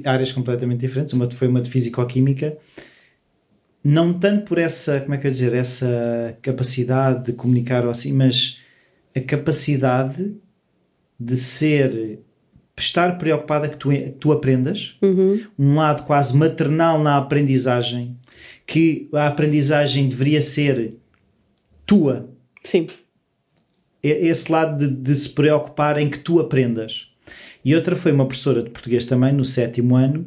áreas completamente diferentes. Uma foi uma de Físico-Química, não tanto por essa, como é que eu ia dizer, essa capacidade de comunicar ou assim, mas a capacidade de estar preocupada que tu aprendas, um lado quase maternal na aprendizagem, que a aprendizagem deveria ser tua. Sim. Esse lado de se preocupar em que tu aprendas. E outra foi uma professora de português também, no 7º ano,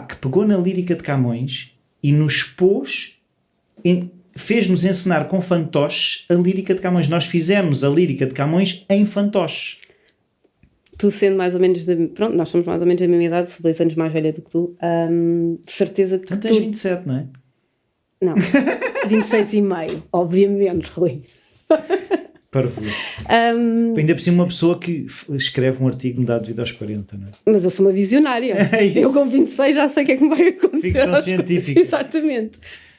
que pegou na lírica de Camões e nos fez-nos ensinar com fantoches a lírica de Camões. Nós fizemos a lírica de Camões em fantoches. Tu sendo mais ou menos pronto, nós somos mais ou menos da mesma idade, sou 2 anos mais velha do que tu, de certeza que tu tens 27, não é? Não, 26,5, obviamente, Rui. Parvoíce. Ainda por cima uma pessoa que escreve um artigo me dá devido aos 40, não é? Mas eu sou uma visionária. Eu com 26 já sei o que é que me vai acontecer. Ficção científica. Exatamente.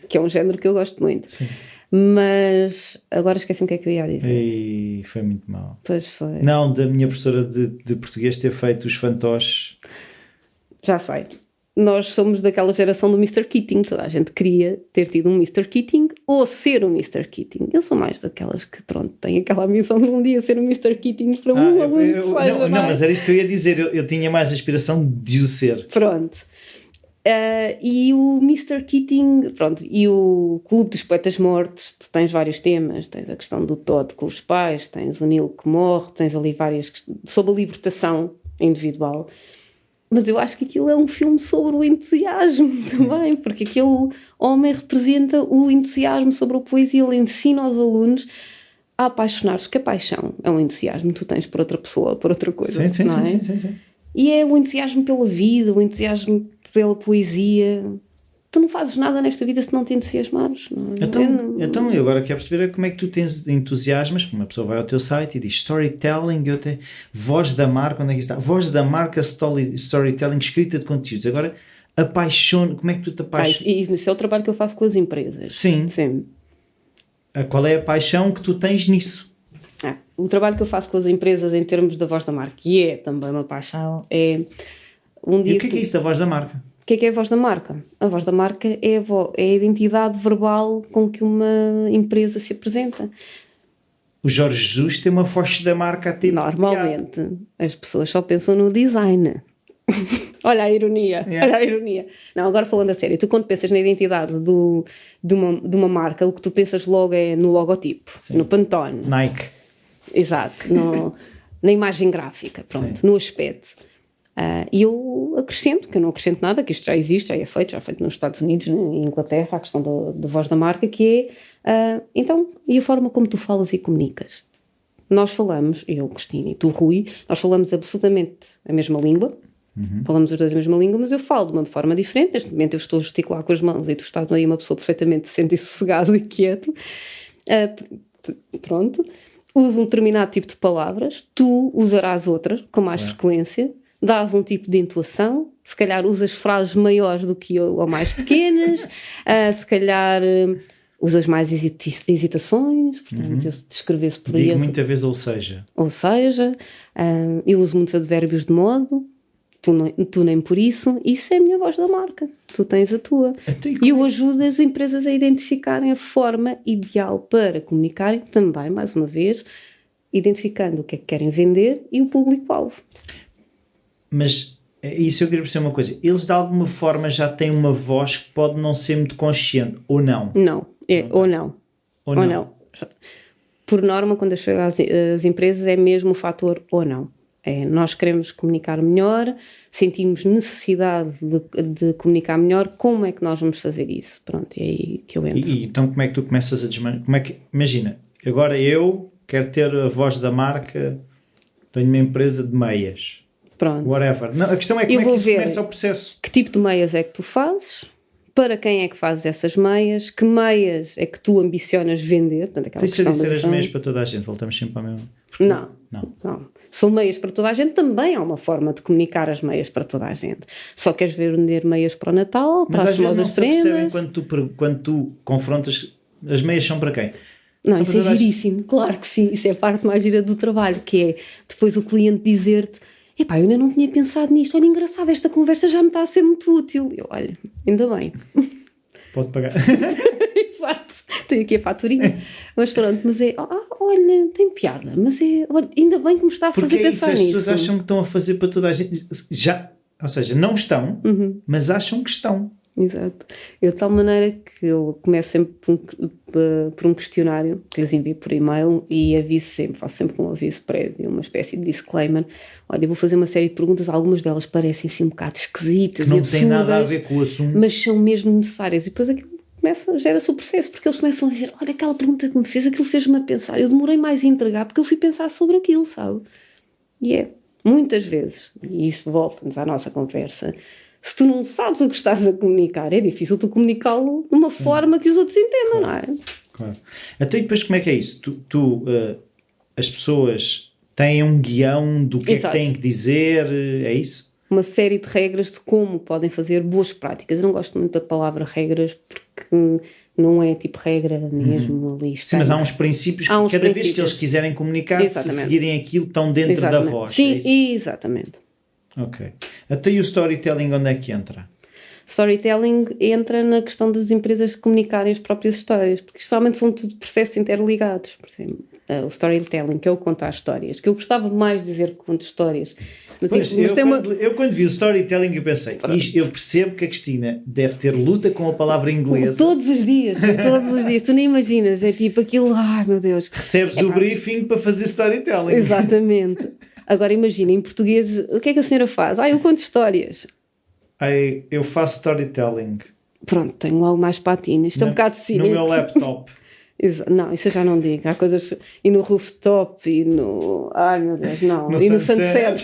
Que é um género que eu gosto muito. Sim. Mas agora esqueci-me o que é que eu ia dizer. E foi muito mal. Pois foi. Não, da minha professora de português ter feito os fantoches. Já sei. Nós somos daquela geração do Mr. Keating. Toda a gente queria ter tido um Mr. Keating ou ser um Mr. Keating. Eu sou mais daquelas que, pronto, têm aquela missão de um dia ser um Mr. Keating para um aluno que seja. Não, mas era isso que eu ia dizer. Eu tinha mais a aspiração de o ser. Pronto. E o Mr. Keating, pronto, e o Clube dos Poetas Mortos, tu tens vários temas, tens a questão do Todd com os pais, tens o Neil que morre, tens ali várias sobre a libertação individual, mas eu acho que aquilo é um filme sobre o entusiasmo também, porque aquele homem representa o entusiasmo sobre a poesia, ele ensina aos alunos a apaixonar-se, porque a paixão é um entusiasmo que tu tens por outra pessoa, por outra coisa, sim, não é? Sim. E é o entusiasmo pela vida, o entusiasmo pela poesia. Tu não fazes nada nesta vida se não te entusiasmares. Então, eu agora quero perceber como é que tu tens entusiasmas. Uma pessoa vai ao teu site e diz storytelling, voz da marca, onde é que está? Voz da marca, storytelling, escrita de conteúdos. Agora, apaixona, como é que tu te apaixonas? Isso é o trabalho que eu faço com as empresas. Sim. Qual é a paixão que tu tens nisso? O trabalho que eu faço com as empresas em termos da voz da marca, que é também uma paixão, é um dia. E o que é isso da voz da marca? O que é a voz da marca? A voz da marca é a identidade verbal com que uma empresa se apresenta. O Jorge Jesus tem uma voz da marca a ter. Normalmente, as pessoas só pensam no design. Olha a ironia, olha a ironia. Não, agora falando a sério, tu quando pensas na identidade de uma marca, o que tu pensas logo é no logotipo, sim, no Pantone. Nike. Exato, na imagem gráfica, pronto, sim, no aspecto. E eu acrescento, que eu não acrescento nada, que isto já existe, já é feito nos Estados Unidos, né, em Inglaterra, a questão da voz da marca, que é, então, e a forma como tu falas e comunicas. Nós falamos, eu, Cristina, e tu, Rui, nós falamos absolutamente a mesma língua, falamos os dois a mesma língua, mas eu falo de uma forma diferente. Neste momento eu estou a gesticular com as mãos e tu estás aí uma pessoa perfeitamente decente e sossegado e quieto. Pronto. Uso um determinado tipo de palavras, tu usarás outras com mais frequência, dás um tipo de entoação, se calhar usas frases maiores do que eu ou mais pequenas, se calhar usas mais hesitações, portanto, eu se descrevesse por aí. Digo muitas vezes ou seja. Eu uso muitos advérbios de modo, Tu nem por isso é a minha voz da marca. Tu tens a tua. E eu ajudo as empresas a identificarem a forma ideal para comunicarem também, mais uma vez, identificando o que é que querem vender e o público-alvo. Mas isso eu queria perceber uma coisa. Eles de alguma forma já têm uma voz que pode não ser muito consciente, ou não? Não. Ou não. Por norma, quando eu chego às empresas, é mesmo o fator ou não. Nós queremos comunicar melhor, sentimos necessidade de comunicar melhor, como é que nós vamos fazer isso? Pronto, é aí que eu entro. Então como é que tu começas a imagina, agora eu quero ter a voz da marca, tenho uma empresa de meias. Pronto. Whatever. Não, a questão é como é que isso começa o processo. Que tipo de meias é que tu fazes? Para quem é que fazes essas meias? Que meias é que tu ambicionas vender? Portanto, aquela Tem que ser as meias para toda a gente, voltamos sempre ao mesmo. Não. São meias para toda a gente, também há uma forma de comunicar as meias para toda a gente. Só queres vender meias para o Natal, para as famosas prendas. Mas às vezes não se percebem quando tu confrontas, as meias são para quem? Não, isso é giríssimo, claro que sim, isso é a parte mais gira do trabalho, que é depois o cliente dizer-te: epá, eu ainda não tinha pensado nisto, olha, engraçado, esta conversa já me está a ser muito útil. Eu, olha, ainda bem. Pode pagar. Exato, tenho aqui a faturinha. Mas pronto, mas olha, tem piada, mas olha, ainda bem que me está a fazer pensar nisso. Porque as pessoas acham que estão a fazer para toda a gente, ou seja, não estão, mas acham que estão. Exato. Eu de tal maneira que eu começo sempre por um questionário que lhes envio por e-mail e aviso sempre, faço sempre um aviso prévio, uma espécie de disclaimer. Olha, eu vou fazer uma série de perguntas, algumas delas parecem-se um bocado esquisitas que não e absurdas, têm nada a ver com o assunto, mas são mesmo necessárias. E depois aquilo gera-se o processo, porque eles começam a dizer: olha, aquela pergunta que me fez, aquilo fez-me a pensar. Eu demorei mais a entregar porque eu fui pensar sobre aquilo, sabe? E muitas vezes, e isso volta-nos à nossa conversa, se tu não sabes o que estás a comunicar, é difícil tu comunicá-lo de uma forma que os outros entendam, claro, não é? Claro. Então, e depois como é que é isso? As pessoas têm um guião do que é que têm que dizer, é isso? Uma série de regras de como podem fazer boas práticas. Eu não gosto muito da palavra regras porque não é tipo regra mesmo ali. Sim, mas há uns princípios que cada vez que eles quiserem comunicar, se seguirem aquilo, estão dentro da voz. Sim, exatamente. Ok. Até e o storytelling onde é que entra? Storytelling entra na questão das empresas de comunicarem as próprias histórias, porque geralmente são tudo processos interligados. Por exemplo, o storytelling, que é o contar histórias, que eu gostava mais de dizer que conto histórias. Mas, eu quando vi o storytelling eu pensei, eu percebo que a Cristina deve ter luta com a palavra inglesa. Todos os dias, tu nem imaginas, é tipo aquilo, ai meu Deus. Recebes o briefing para fazer storytelling. Exatamente. Agora imagina, em português, o que é que a senhora faz? Eu conto histórias. Eu faço storytelling. Pronto, tenho logo mais patinas. Isto é um bocado de no meu laptop. Não, isso eu já não digo. Há coisas... E no rooftop, e no... Ai, meu Deus, não. No e no sunset.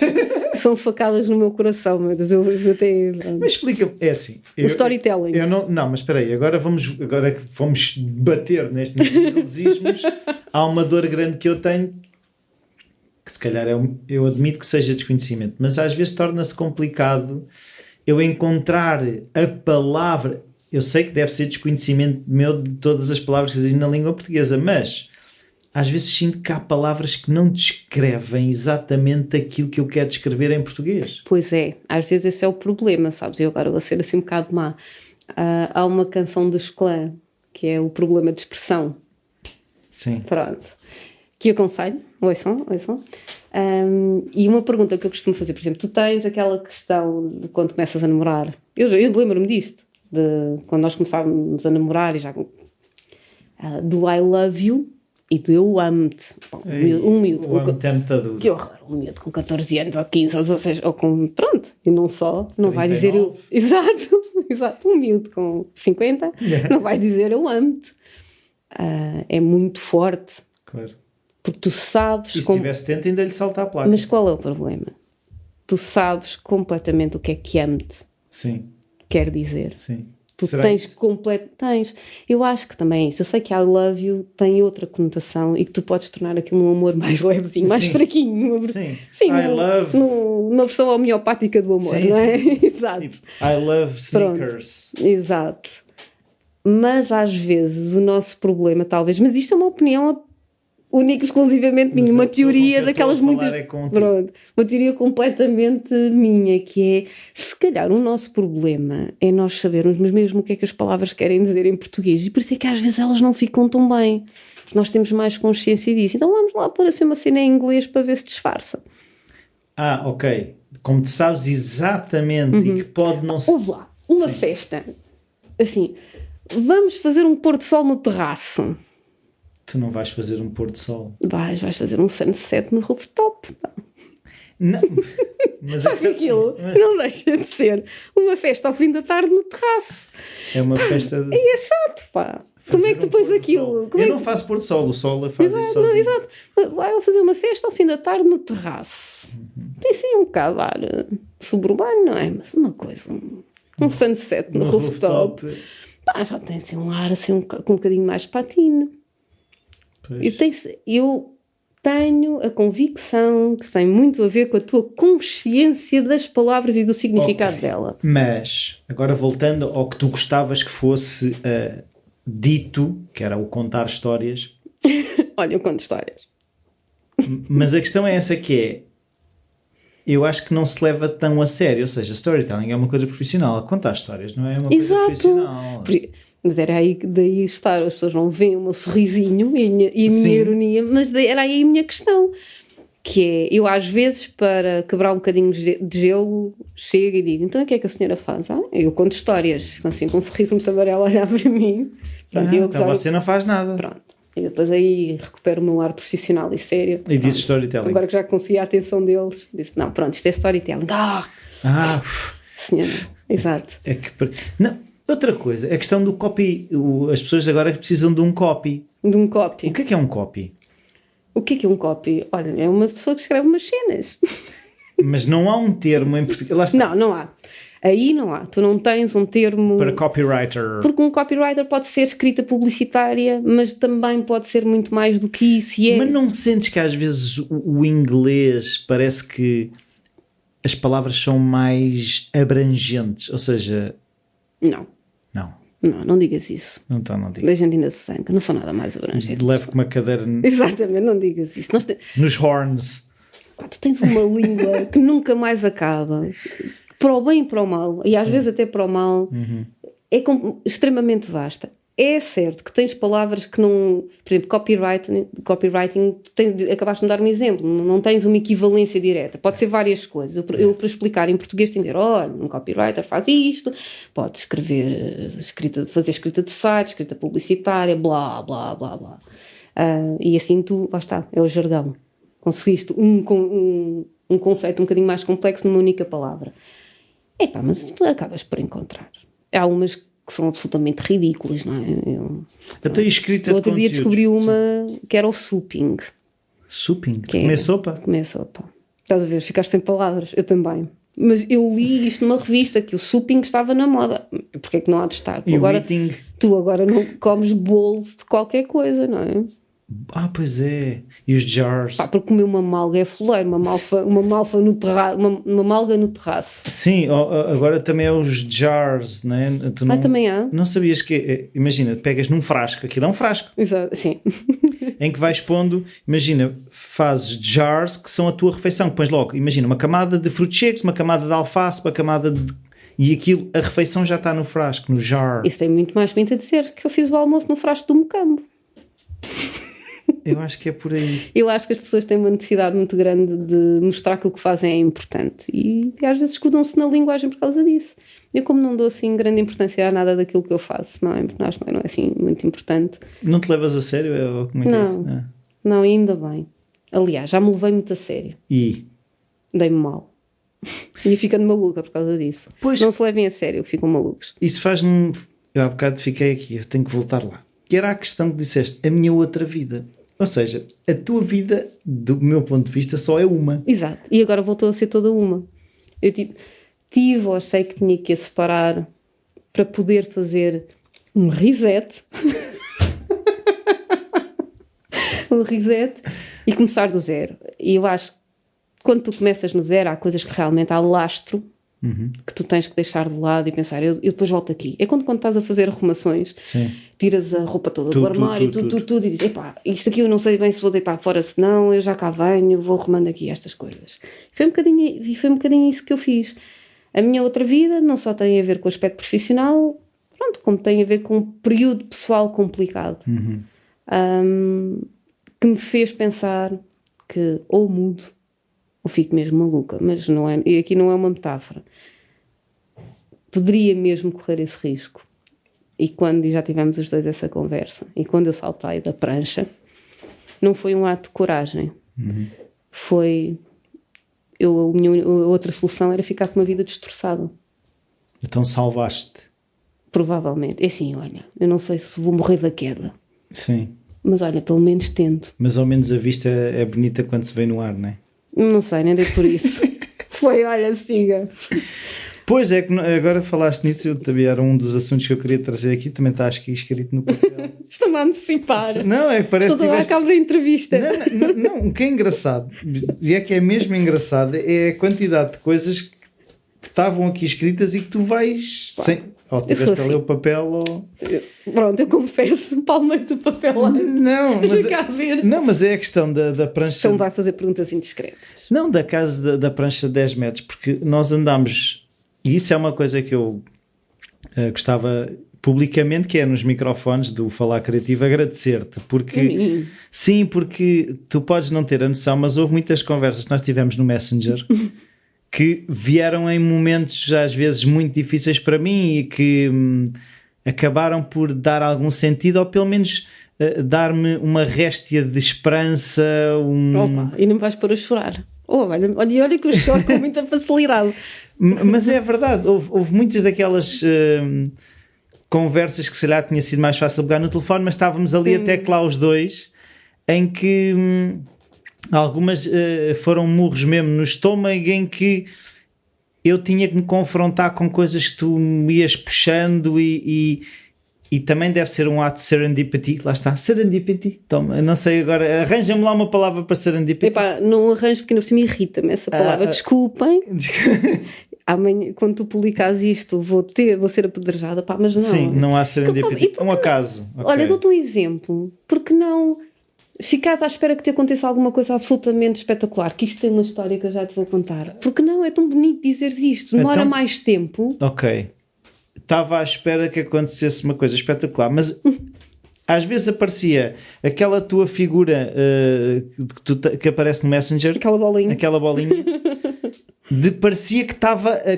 São facadas no meu coração, meu Deus. Eu até... Mas explica-me. É assim. O storytelling. Não, mas espera aí. Agora que vamos bater nestes inglesismos, há uma dor grande que eu tenho, que se calhar eu admito que seja desconhecimento, mas às vezes torna-se complicado eu encontrar a palavra. Eu sei que deve ser desconhecimento meu de todas as palavras que existem na língua portuguesa, mas às vezes sinto que há palavras que não descrevem exatamente aquilo que eu quero descrever em português. Pois é, às vezes esse é o problema, sabes? Eu agora vou ser assim um bocado má. Há uma canção dos Clã, que é o problema de expressão. Sim. Pronto. Que eu aconselho, ouçam. E uma pergunta que eu costumo fazer, por exemplo, tu tens aquela questão de quando começas a namorar. Eu lembro-me disto, de quando nós começávamos a namorar e já do I love you e do eu amo-te. Um miúdo com... Que horror, um miúdo com 14 anos ou 15 ou 16 ou com... Pronto, e não só, não 39. Vai dizer eu... Exato, um miúdo com 50 não vai dizer eu amo-te. É muito forte. Claro. Porque tu sabes... E se tiver 70 ainda lhe salta a placa. Mas qual é o problema? Tu sabes completamente o que amo-te. Sim. Quer dizer. Sim. Tu tens. Eu acho que também é isso. Eu sei que I love you tem outra conotação e que tu podes tornar aquilo num amor mais levezinho, mais fraquinho. Sim, numa versão homeopática do amor, não é? Exato. Tipo, I love sneakers. Pronto. Exato. Mas às vezes o nosso problema, talvez, mas isto é uma opinião única e exclusivamente minha. Mas Uma a pessoa com teoria que eu daquelas estou a falar muitas. é contigo. Pronto, uma teoria completamente minha, que é, se calhar o nosso problema é nós sabermos mesmo o que é que as palavras querem dizer em português, e por isso é que às vezes elas não ficam tão bem, porque nós temos mais consciência disso. Então vamos lá pôr assim uma cena em inglês para ver se disfarça. Ok. Como tu sabes exatamente e que pode não ser... Ouve lá, uma festa, assim, vamos fazer um pôr do sol no terraço. Tu não vais fazer um pôr do sol. Vais fazer um sunset no rooftop. Não. Mas Sabe que aquilo não deixa de ser uma festa ao fim da tarde no terraço. é uma festa de... E é chato, pá. Como é que tu pões aquilo? Como Eu é não que... faço pôr do sol, o sol faz isso Exato, sozinho. não, exato. Vai fazer uma festa ao fim da tarde no terraço. Tem sim um bocado de ar suburbano, não é? Mas uma coisa, um sunset no rooftop. Pá, já tem assim um ar assim, com um bocadinho mais patino. Eu tenho a convicção que tem muito a ver com a tua consciência das palavras e do significado dela. Mas, agora voltando ao que tu gostavas que fosse dito, que era o contar histórias. Olha, eu conto histórias. Mas a questão é essa que é, eu acho que não se leva tão a sério, ou seja, storytelling é uma coisa profissional, contar histórias não é uma coisa profissional. Mas era aí que daí estar, as pessoas não veem o meu sorrisinho e a minha Sim. ironia, mas era aí a minha questão, que é, eu às vezes, para quebrar um bocadinho de gelo, chego e digo, então o que é que a senhora faz? Eu conto histórias, fico assim com um sorriso muito amarelo a olhar para mim. Pronto, Então você não faz nada. Pronto. E depois aí recupero o meu ar profissional e sério. E diz storytelling. Agora que já consegui a atenção deles, disse, não, pronto, isto é storytelling. Senhora, exato. É que... Não, outra coisa, a questão do copy, as pessoas agora precisam de um copy. De um copy. O que é um copy? O que é um copy? Olha, é uma pessoa que escreve umas cenas. Mas não há um termo em português. Não há. Aí não há. Tu não tens um termo... Para copywriter. Porque um copywriter pode ser escrita publicitária, mas também pode ser muito mais do que isso. Mas não sentes que às vezes o inglês parece que as palavras são mais abrangentes? Ou seja... Não. Não digas isso. Não digo. Da gente ainda se sanca. Não sou nada mais abrangente. Levo com uma cadeira Exatamente, não digas isso. nos horns. Tu tens uma língua que nunca mais acaba. Para o bem e para o mal. E às vezes até para o mal. É extremamente vasta. É certo que tens palavras que não... Por exemplo, copywriting acabaste de me dar um exemplo. Não tens uma equivalência direta. Pode ser várias coisas. Eu para explicar em português, tenho que dizer, olha, um copywriter faz isto, pode escrever, fazer escrita de sites, escrita publicitária, blá, blá, blá, blá. E assim tu, lá está, é o jargão. Conseguiste um conceito um bocadinho mais complexo numa única palavra. Mas tu acabas por encontrar. Há umas que são absolutamente ridículas, não é? Até escrita de outro dia conteúdos. descobri uma que era o souping. Souping? Que Comer sopa? Comer sopa. Estás a ver? Ficaste sem palavras. Eu também. Mas eu li isto numa revista, que o souping estava na moda. Porquê é que não há de estar? Tu agora não comes bolos de qualquer coisa, não é? Pois é. E os jars? Porque comer uma malga é fuleiro, uma malga no terraço. Sim, agora também é os jars, não é? Também há? Não sabias que... Imagina, pegas num frasco, aquilo é um frasco. Exato, sim. Em que vais pondo, imagina, fazes jars que são a tua refeição, pões logo, imagina, uma camada de frutos secos, uma camada de alface, uma camada de... E aquilo, a refeição já está no frasco, no jar. Isso tem muito mais pinta de dizer que eu fiz o almoço no frasco do mocambo. Eu acho que é por aí. Eu acho que as pessoas têm uma necessidade muito grande de mostrar que o que fazem é importante e às vezes escudam-se na linguagem por causa disso. Eu, como não dou assim grande importância a nada daquilo que eu faço, não é? Porque acho que não é assim muito importante. Não te levas a sério? Como é que é isso? Não, ainda bem. Aliás, já me levei muito a sério. E? Dei-me mal. E ficando maluca por causa disso. Pois, não se levem a sério, ficam malucos. Isso faz-me... Eu há bocado fiquei aqui, eu tenho que voltar lá. Que era a questão que disseste, a minha outra vida. Ou seja, a tua vida, do meu ponto de vista, só é uma. Exato. E agora voltou a ser toda uma. Eu tive ou achei que tinha que a separar para poder fazer um reset. Um reset e começar do zero. E eu acho que quando tu começas no zero, há coisas que realmente há lastro que tu tens que deixar de lado e pensar, eu depois volto aqui. É quando estás a fazer arrumações, Sim. tiras a roupa toda do armário, tudo, e dizes, epá, isto aqui eu não sei bem se vou deitar fora, se não, eu já cá venho, vou arrumando aqui estas coisas. Foi um bocadinho isso que eu fiz. A minha outra vida não só tem a ver com o aspecto profissional, pronto, como tem a ver com um período pessoal complicado. Que me fez pensar que ou mudo ou fico mesmo maluca, mas não é, e aqui não é uma metáfora. Poderia mesmo correr esse risco. E quando já tivemos os dois essa conversa, e quando eu saltei da prancha, não foi um ato de coragem. Foi... a minha outra solução era ficar com uma vida destroçada. Então salvaste. Provavelmente. É assim, olha, eu não sei se vou morrer da queda. Sim. Mas olha, pelo menos tento. Mas ao menos a vista é bonita quando se vê no ar, não é? Não sei, nem dei por isso. Foi, olha, siga. Pois é, que agora falaste nisso, também era um dos assuntos que eu queria trazer aqui, também está aqui escrito no papel. Estou-me a antecipar. Não, é que parece Estou a cabo da entrevista. Não, o que é engraçado, e é que é mesmo engraçado, é a quantidade de coisas que estavam aqui escritas e que tu vais... Ou tiveste a ler o papel ou... Pronto, eu confesso, palmei do papel lá. Não, mas, cá ver. Não, mas é a questão da prancha... Então vai fazer perguntas indiscretas. Não, da casa da prancha de 10 metros, porque nós andámos... E isso é uma coisa que eu gostava publicamente, que é nos microfones do Falar Criativo, agradecer-te, porque... Sim, porque tu podes não ter a noção, mas houve muitas conversas que nós tivemos no Messenger... que vieram em momentos às vezes muito difíceis para mim e que acabaram por dar algum sentido ou pelo menos dar-me uma réstia de esperança. Opa, e não me vais pôr a chorar. Olha que eu choro com muita facilidade. Mas é verdade, houve muitas daquelas conversas que se calhar tinha sido mais fácil pegar no telefone, mas estávamos ali até que lá os dois, em que... algumas foram murros mesmo no estômago em que eu tinha que me confrontar com coisas que tu me ias puxando e também deve ser um ato de serendipity. Lá está, serendipity. Toma, não sei agora, arranja-me lá uma palavra para serendipity. Epá, não arranjo porque não me irrita-me essa palavra. Desculpem. Amanhã, quando tu publicas isto, vou ser apedrejada. Pá, mas não. Sim, não há serendipity. É um acaso. Okay. Olha, dou-te um exemplo. Porque não... Ficas à espera que te aconteça alguma coisa absolutamente espetacular, que isto tem uma história que eu já te vou contar. Porque não, é tão bonito dizeres isto, demora mais tempo. Ok. Estava à espera que acontecesse uma coisa espetacular, mas às vezes aparecia aquela tua figura que aparece no Messenger. Aquela bolinha. Parecia que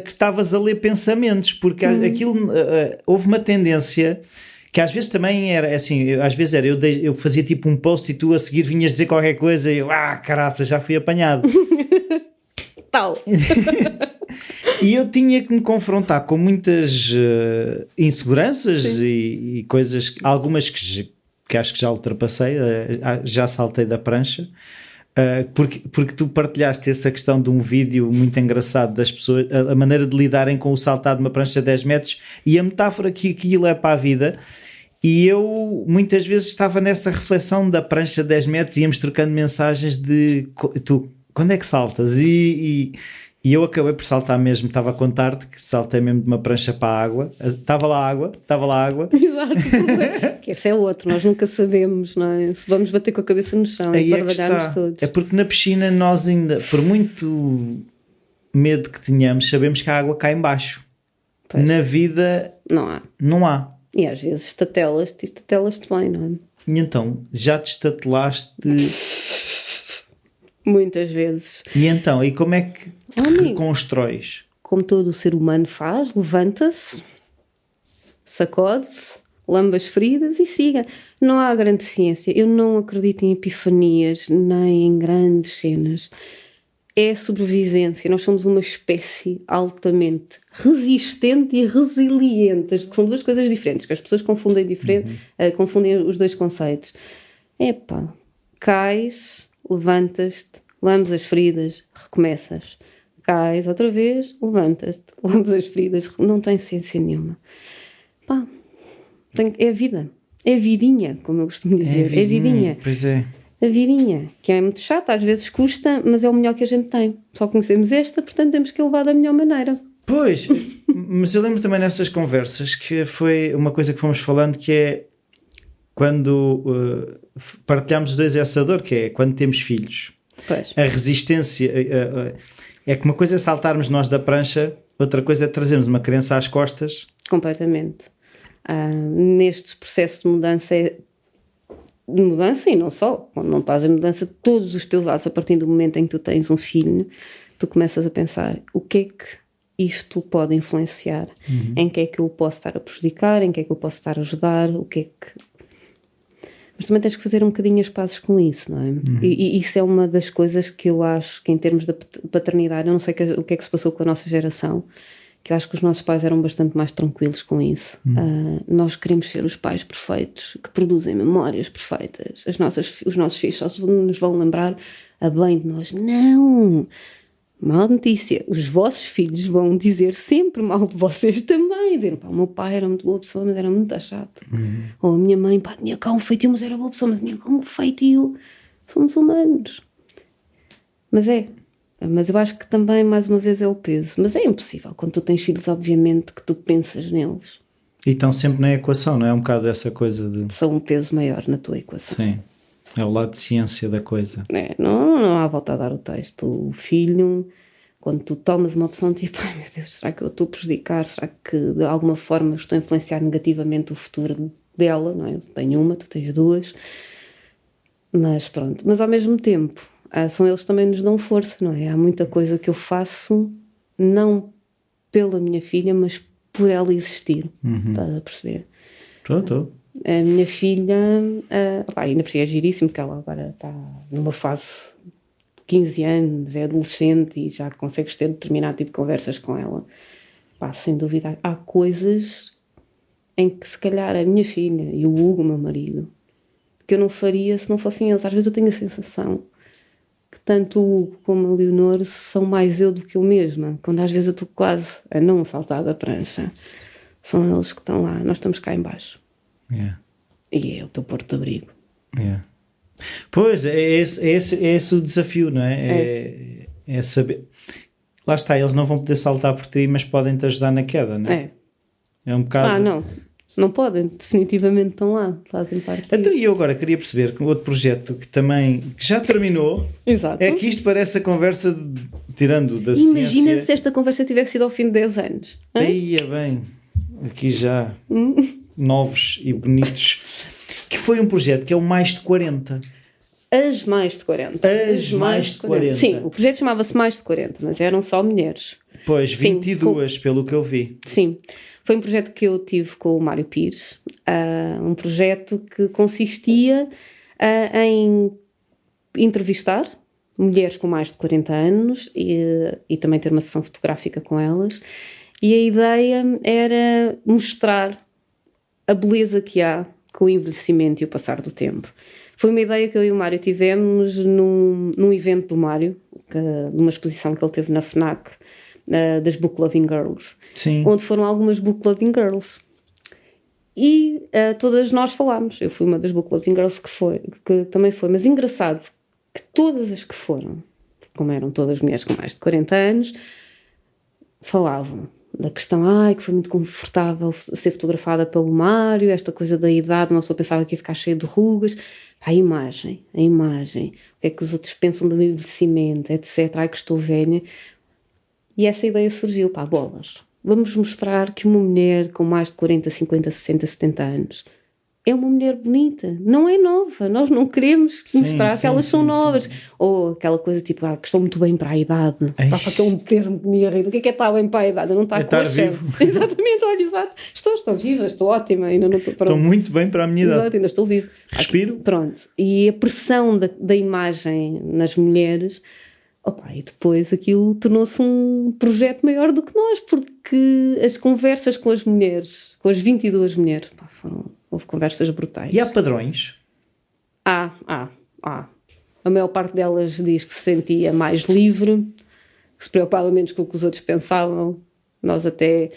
estavas a ler pensamentos, porque aquilo houve uma tendência... que às vezes também era assim, às vezes era eu fazia tipo um post e tu a seguir vinhas dizer qualquer coisa e eu, caraça, já fui apanhado. Tal. E eu tinha que me confrontar com muitas inseguranças e coisas, algumas que acho que já ultrapassei, já saltei da prancha. Porque tu partilhaste essa questão de um vídeo muito engraçado das pessoas, a maneira de lidarem com o saltar de uma prancha de 10 metros e a metáfora que aquilo é para a vida. E eu muitas vezes estava nessa reflexão da prancha de 10 metros e íamos trocando mensagens de tu, quando é que saltas? E eu acabei por saltar mesmo, estava a contar-te que saltei mesmo de uma prancha para a água, estava lá água. Exato, que esse é outro, nós nunca sabemos, não é? Se vamos bater com a cabeça no chão e barbalharmos todos. É porque na piscina nós ainda, por muito medo que tenhamos, sabemos que a água cai em baixo. Pois. Na vida não há. E às vezes estatelas-te bem, não é? E então, já te estatelaste... Muitas vezes. E então, e como é que reconstróis? Como todo o ser humano faz, levanta-se, sacode-se, lambe as feridas e siga. Não há grande ciência. Eu não acredito em epifanias, nem em grandes cenas. É sobrevivência. Nós somos uma espécie altamente resistente e resiliente, que são duas coisas diferentes, que as pessoas confundem os dois conceitos. Epá, cais, levantas-te, lambes as feridas, recomeças. Cais outra vez, levantas-te, lambes as feridas, não tem ciência nenhuma. Pá, é a vida. É a vidinha, como eu costumo dizer. É a vidinha. Pois é. A vidinha, que é muito chata, às vezes custa, mas é o melhor que a gente tem. Só conhecemos esta, portanto temos que levar da melhor maneira. Pois, mas eu lembro também nessas conversas que foi uma coisa que fomos falando, que é quando partilhamos os dois essa dor, que é quando temos filhos. Pois. A resistência é que uma coisa é saltarmos nós da prancha, outra coisa é trazermos uma criança às costas. Completamente. Neste processo de mudança, e não só, quando não estás em mudança, todos os teus lados, a partir do momento em que tu tens um filho, tu começas a pensar o que é que isto pode influenciar, em que é que eu posso estar a prejudicar, em que é que eu posso estar a ajudar, o que é que... Mas também tens que fazer um bocadinho as pazes com isso, não é? E isso é uma das coisas que eu acho que, em termos de paternidade, eu não sei o que é que se passou com a nossa geração, que eu acho que os nossos pais eram bastante mais tranquilos com isso. Nós queremos ser os pais perfeitos, que produzem memórias perfeitas. Os nossos filhos só nos vão lembrar a bem de nós. Não! Má notícia, os vossos filhos vão dizer sempre mal de vocês também. Dizem, pá, o meu pai era muito boa pessoa, mas era muito chato. Ou a minha mãe, pá, tinha cá um feitio, mas era boa pessoa, mas tinha cá um feitio. Somos humanos. Mas eu acho que também, mais uma vez, é o peso. Mas é impossível, quando tu tens filhos, obviamente, que tu pensas neles. E estão sempre na equação, não é? Um bocado essa coisa de... São um peso maior na tua equação. Sim. É o lado de ciência da coisa. Não há volta a dar o texto. O filho, quando tu tomas uma opção tipo, ai meu Deus, será que eu estou a prejudicar? Será que de alguma forma estou a influenciar negativamente o futuro dela? Não é? Eu tenho uma, tu tens duas. Mas pronto. Mas ao mesmo tempo, são eles que também nos dão força, não é? Há muita coisa que eu faço, não pela minha filha, mas por ela existir. Estás a perceber? Estou. A minha filha, ainda por si é giríssimo, porque ela agora está numa fase de 15 anos, é adolescente e já consegues ter determinado tipo de conversas com ela. Sem dúvida, há coisas em que se calhar a minha filha e o Hugo, meu marido, que eu não faria se não fossem eles. Às vezes eu tenho a sensação que tanto o Hugo como a Leonor são mais eu do que eu mesma. Quando às vezes eu estou quase a não saltar da prancha, são eles que estão lá, nós estamos cá em baixo. Yeah. E é o teu porto de abrigo. Yeah. Pois, é esse o desafio, não é? É saber. Lá está, eles não vão poder saltar por ti, mas podem-te ajudar na queda, não é? É um bocado... Não podem, definitivamente estão lá, fazem parte disso. Então, e eu agora queria perceber que outro projeto que já terminou. Exato. É que isto parece a conversa tirando da Imagina ciência. Imagina se esta conversa tivesse sido ao fim de 10 anos. Ia bem, aqui já novos e bonitos, que foi um projeto que é o Mais de 40. As Mais de 40. As Mais de 40. Sim, o projeto chamava-se Mais de 40, mas eram só mulheres. Pois, 22, pelo que eu vi. Sim, foi um projeto que eu tive com o Mário Pires, um projeto que consistia em entrevistar mulheres com mais de 40 anos e também ter uma sessão fotográfica com elas, e a ideia era mostrar a beleza que há com o envelhecimento e o passar do tempo. Foi uma ideia que eu e o Mário tivemos num evento do Mário, numa exposição que ele teve na FNAC, das Book Loving Girls. Sim. Onde foram algumas Book Loving Girls. E todas nós falámos. Eu fui uma das Book Loving Girls que também foi. Mas engraçado que todas as que foram, como eram todas mulheres com mais de 40 anos, falavam da questão, que foi muito confortável ser fotografada pelo Mário, esta coisa da idade, não só pensava que ia ficar cheia de rugas. A imagem, o que é que os outros pensam do meu envelhecimento, etc. Que estou velha. E essa ideia surgiu, bolas. Vamos mostrar que uma mulher com mais de 40, 50, 60, 70 anos é uma mulher bonita, não é nova. Nós não queremos mostrar que elas são novas. Sim. Ou aquela coisa tipo, que estão muito bem para a idade. Para aquele termo que me irrita. O que é estar bem para a idade? Não está com a vivo. Exatamente, olha, exato. Estou viva, estou ótima. Ainda não estou muito bem para a minha idade. Exato, ainda estou viva. Respiro. Pronto. E a pressão da imagem nas mulheres... e depois aquilo tornou-se um projeto maior do que nós, porque as conversas com as mulheres, com as 22 mulheres, houve conversas brutais. E há padrões? Há. A maior parte delas diz que se sentia mais livre, que se preocupava menos com o que os outros pensavam. Nós até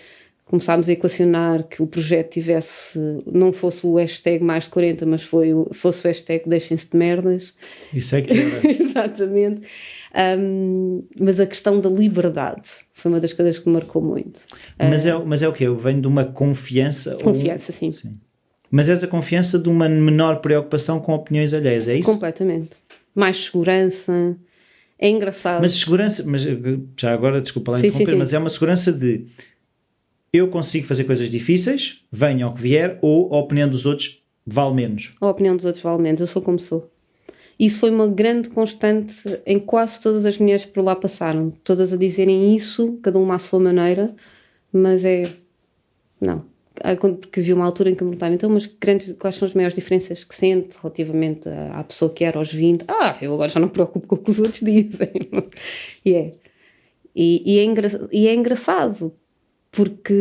começámos a equacionar que o projeto tivesse, não fosse o hashtag mais de 40, mas fosse o hashtag deixem-se de merdas. Isso é que era. Exatamente. Mas a questão da liberdade foi uma das coisas que me marcou muito. Mas é o quê? Vem de uma confiança? Confiança, sim. Mas és a confiança de uma menor preocupação com opiniões alheias, é isso? Completamente. Mais segurança. É engraçado. Mas segurança, mas já agora, desculpa lá interromper, mas é uma segurança de eu consigo fazer coisas difíceis, venha ao que vier, ou a opinião dos outros vale menos? A opinião dos outros vale menos, eu sou como sou. Isso foi uma grande constante em quase todas as mulheres que por lá passaram. Todas a dizerem isso, cada uma à sua maneira, mas não. Porque vi uma altura em que me perguntava, então, mas quais são as maiores diferenças que sente relativamente à pessoa que era aos 20? Eu agora já não me preocupo com o que os outros dizem. E é engraçado, porque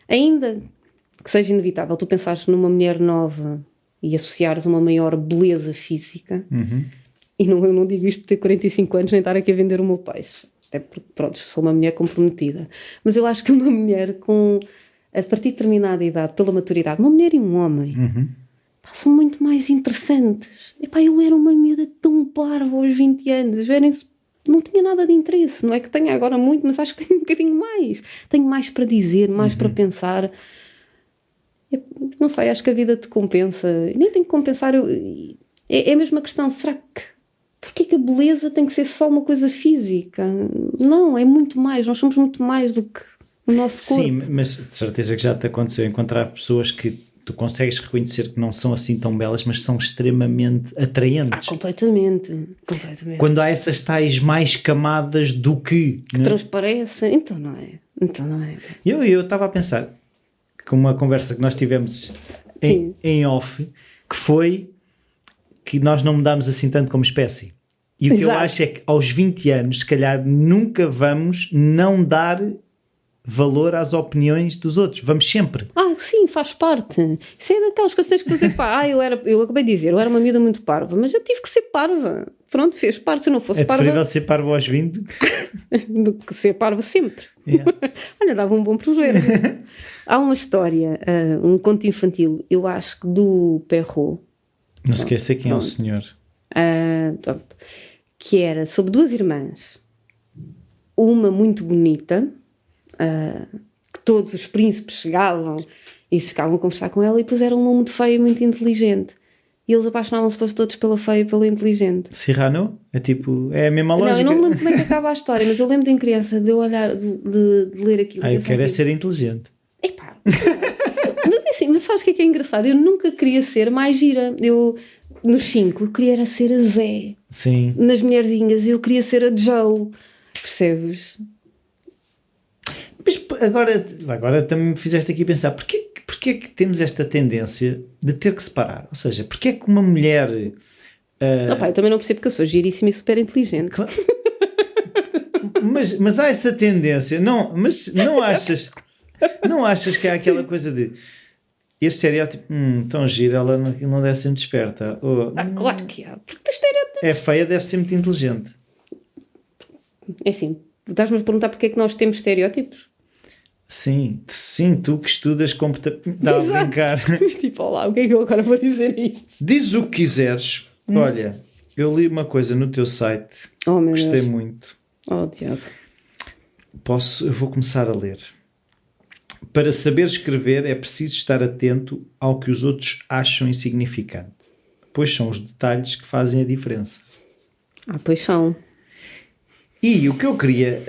ainda que seja inevitável tu pensares numa mulher nova e associares uma maior beleza física, e eu não digo isto por ter 45 anos nem estar aqui a vender o meu peixe, até porque, pronto, sou uma mulher comprometida, mas eu acho que uma mulher a partir de determinada idade, pela maturidade, uma mulher e um homem, são muito mais interessantes. Eu era uma miúda tão parva aos 20 anos, não tinha nada de interesse, não é que tenha agora muito, mas acho que tenho um bocadinho mais. Tenho mais para dizer, mais para pensar. Não sei, acho que a vida te compensa. Nem tem que compensar. É a mesma questão. Será que... Porquê que a beleza tem que ser só uma coisa física? Não, é muito mais. Nós somos muito mais do que o nosso corpo. Sim, mas de certeza que já te aconteceu encontrar pessoas que tu consegues reconhecer que não são assim tão belas, mas são extremamente atraentes. Completamente. Quando há essas tais mais camadas do que transparecem, então não é. Eu estava a pensar com uma conversa que nós tivemos em off, que foi que nós não mudámos assim tanto como espécie. E o que eu acho é que aos 20 anos, se calhar, nunca vamos não dar valor às opiniões dos outros. Vamos sempre. Sim, faz parte. Isso é daquelas coisas que tens que fazer. Eu acabei de dizer, eu era uma miúda muito parva, mas eu tive que ser parva. Pronto, fez parte. Se eu não fosse parva... É preferível ser parva aos 20 do que ser parva sempre. Yeah. Olha, dava um bom projeto. Há uma história, um conto infantil, eu acho que do Perrault. Não se esqueça quem é o senhor. Que era sobre duas irmãs. Uma muito bonita, que todos os príncipes chegavam e ficavam a conversar com ela, e puseram uma muito feia e muito inteligente. E eles apaixonavam-se depois todos pela feia e pela inteligente. Cyrano? É a mesma lógica? Não, eu não me lembro como é que acaba a história, mas eu lembro de em criança de eu olhar, de ler aquilo. Eu quero ser inteligente. Mas é assim, mas sabes o que é engraçado? Eu nunca queria ser mais gira. Eu, nos 5, eu queria era ser a Zé. Sim. Nas mulherzinhas, eu queria ser a Joe. Percebes? Mas agora também me fizeste aqui pensar, porquê é que temos esta tendência de ter que separar? Ou seja, porquê é que uma mulher... Eu também não percebo, porque eu sou giríssima e super inteligente. Claro. mas há essa tendência, mas não achas que há aquela coisa de este estereótipo, tão gira, ela não deve ser muito esperta. Claro que há, porque estereótipo é feia, deve ser muito inteligente. É assim, estás-me a perguntar porque é que nós temos estereótipos? Sim, tu que estudas comportamento. Dá a brincar. Tipo, olá, o que é que eu agora vou dizer isto? Diz o que quiseres. Olha, eu li uma coisa no teu site, gostei muito. Diabo. Eu vou começar a ler. Para saber escrever é preciso estar atento ao que os outros acham insignificante, pois são os detalhes que fazem a diferença. Pois são. E o que eu queria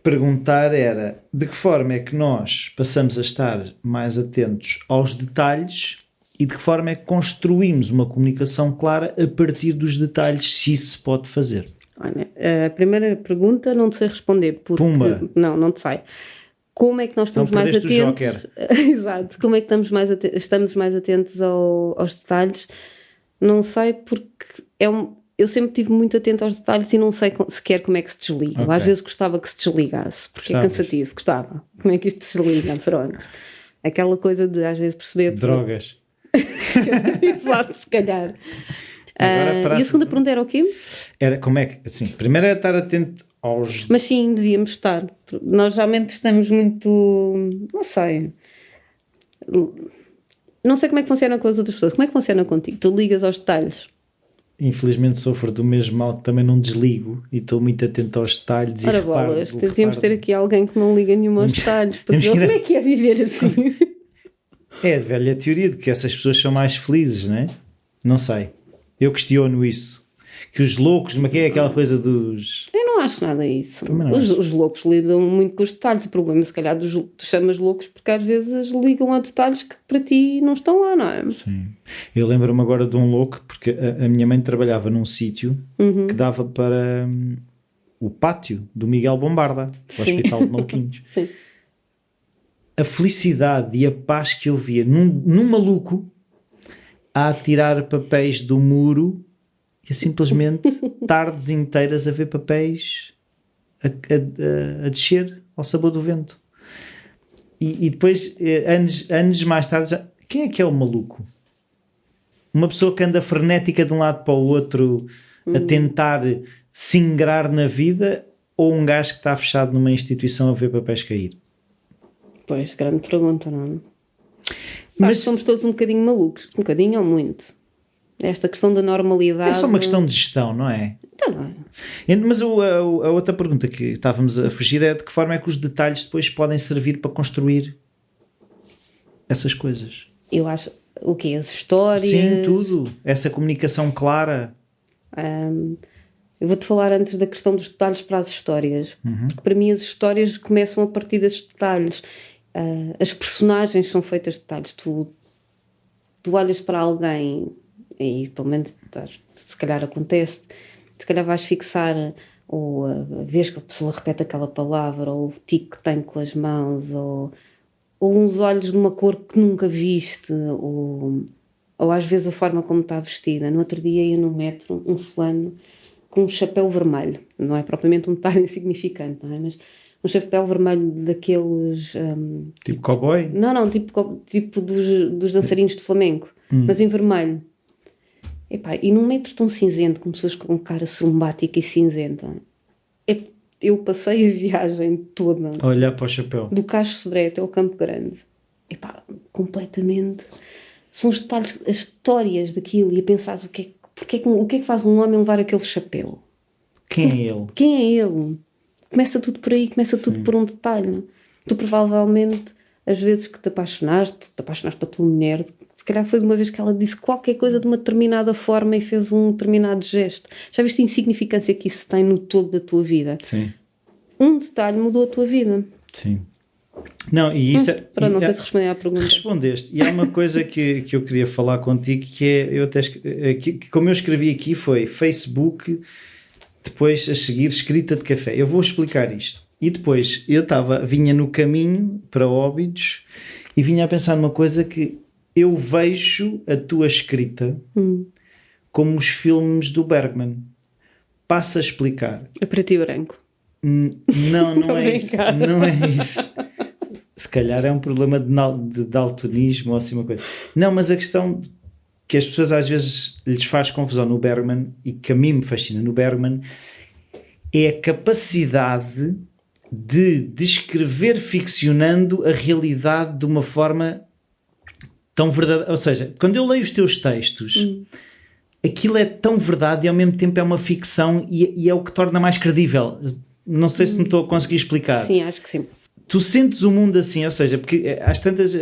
perguntar era de que forma é que nós passamos a estar mais atentos aos detalhes e de que forma é que construímos uma comunicação clara a partir dos detalhes, se isso se pode fazer. Olha, a primeira pergunta não te sei responder. Porque... Pumba! Não te sei. Como é que nós estamos mais atentos? Exato. Como é que estamos mais atentos aos detalhes? Não sei, porque eu sempre estive muito atento aos detalhes e não sei sequer como é que se desliga. Okay. Às vezes gostava que se desligasse, porque é cansativo. Gostava. Como é que isto se desliga? Pronto. Aquela coisa de às vezes perceber... Drogas. Exato, se calhar. E a segunda pergunta era o quê? Era como é que... Assim, primeiro era estar atento aos... Mas sim, devíamos estar. Nós realmente estamos muito. Não sei. Não sei como é que funciona com as outras pessoas. Como é que funciona contigo? Tu ligas aos detalhes. Infelizmente sofro do mesmo mal que também não desligo e estou muito atento aos detalhes. Ora, e reparo, bolas, devíamos ter aqui alguém que não liga nenhum aos detalhes para dizer como é que é viver assim. É a velha teoria de que essas pessoas são mais felizes, não é? Não sei. Eu questiono isso. Que os loucos, mas que é aquela coisa dos... Eu não acho nada isso. Também não acho. Os loucos lidam muito com os detalhes. O problema, se calhar, tu chamas loucos porque às vezes ligam a detalhes que para ti não estão lá, não é? Sim. Eu lembro-me agora de um louco, porque a minha mãe trabalhava num sítio que dava para o pátio do Miguel Bombarda, o Sim. Hospital de Maluquinhos. Sim. A felicidade e a paz que eu via num maluco a tirar papéis do muro e simplesmente tardes inteiras a ver papéis a descer ao sabor do vento. E depois, anos mais tarde, quem é que é o maluco? Uma pessoa que anda frenética de um lado para o outro a tentar se ingrar na vida, ou um gajo que está fechado numa instituição a ver papéis cair? Pois, grande pergunta, não é? Mas Somos todos um bocadinho malucos. Um bocadinho ou muito. Esta questão da normalidade... é só uma questão de gestão, não é? Então, não é? Mas a outra pergunta que estávamos a fugir é de que forma é que os detalhes depois podem servir para construir essas coisas? Eu acho... O quê? As histórias... Sim, tudo. Essa comunicação clara. Eu vou-te falar antes da questão dos detalhes para as histórias. Porque para mim as histórias começam a partir desses detalhes. As personagens são feitas de detalhes. Tu olhas para alguém e pelo menos se calhar acontece, se calhar vais fixar ou a vez que a pessoa repete aquela palavra, ou o tico que tem com as mãos, ou uns olhos de uma cor que nunca viste, ou às vezes a forma como está vestida. No outro dia ia no metro um fulano com um chapéu vermelho, não é propriamente um detalhe insignificante, não é? Mas um chapéu vermelho daqueles... Tipo cowboy? Não, tipo dos dançarinos de flamenco, mas em vermelho. Epá, e num metro tão cinzento, com pessoas com cara sombática e cinzenta, eu passei a viagem toda, Olhar para o chapéu. do Cacho Sodré até ao Campo Grande, epá, completamente. São os detalhes, as histórias daquilo, e a pensar o que é que faz um homem levar aquele chapéu? Quem é ele? Quem é ele? Começa tudo por aí, começa tudo por um detalhe. Tu provavelmente, às vezes que te apaixonaste pela tua mulher, se calhar foi de uma vez que ela disse qualquer coisa de uma determinada forma e fez um determinado gesto. Já viste a insignificância que isso tem no todo da tua vida? Sim. Um detalhe mudou a tua vida. Sim. Não, e isso Para não sei se responder à pergunta. Respondeste. E há uma coisa que eu queria falar contigo, que é, eu até, que como eu escrevi aqui, foi Facebook, depois a seguir escrita de café. Eu vou explicar isto. E depois vinha no caminho para Óbidos e vinha a pensar numa coisa que eu vejo a tua escrita como os filmes do Bergman. Passa a explicar. É preto e branco. Não é isso. Não é isso. Se calhar é um problema de daltonismo ou assim uma coisa. Não, mas a questão que as pessoas às vezes lhes faz confusão no Bergman, e que a mim me fascina no Bergman, é a capacidade de descrever ficcionando a realidade de uma forma tão verdadeira. Ou seja, quando eu leio os teus textos, aquilo é tão verdade e ao mesmo tempo é uma ficção, e é o que torna mais credível. Não sei se me estou a conseguir explicar. Sim, acho que sim. Tu sentes o mundo assim, ou seja, porque às tantas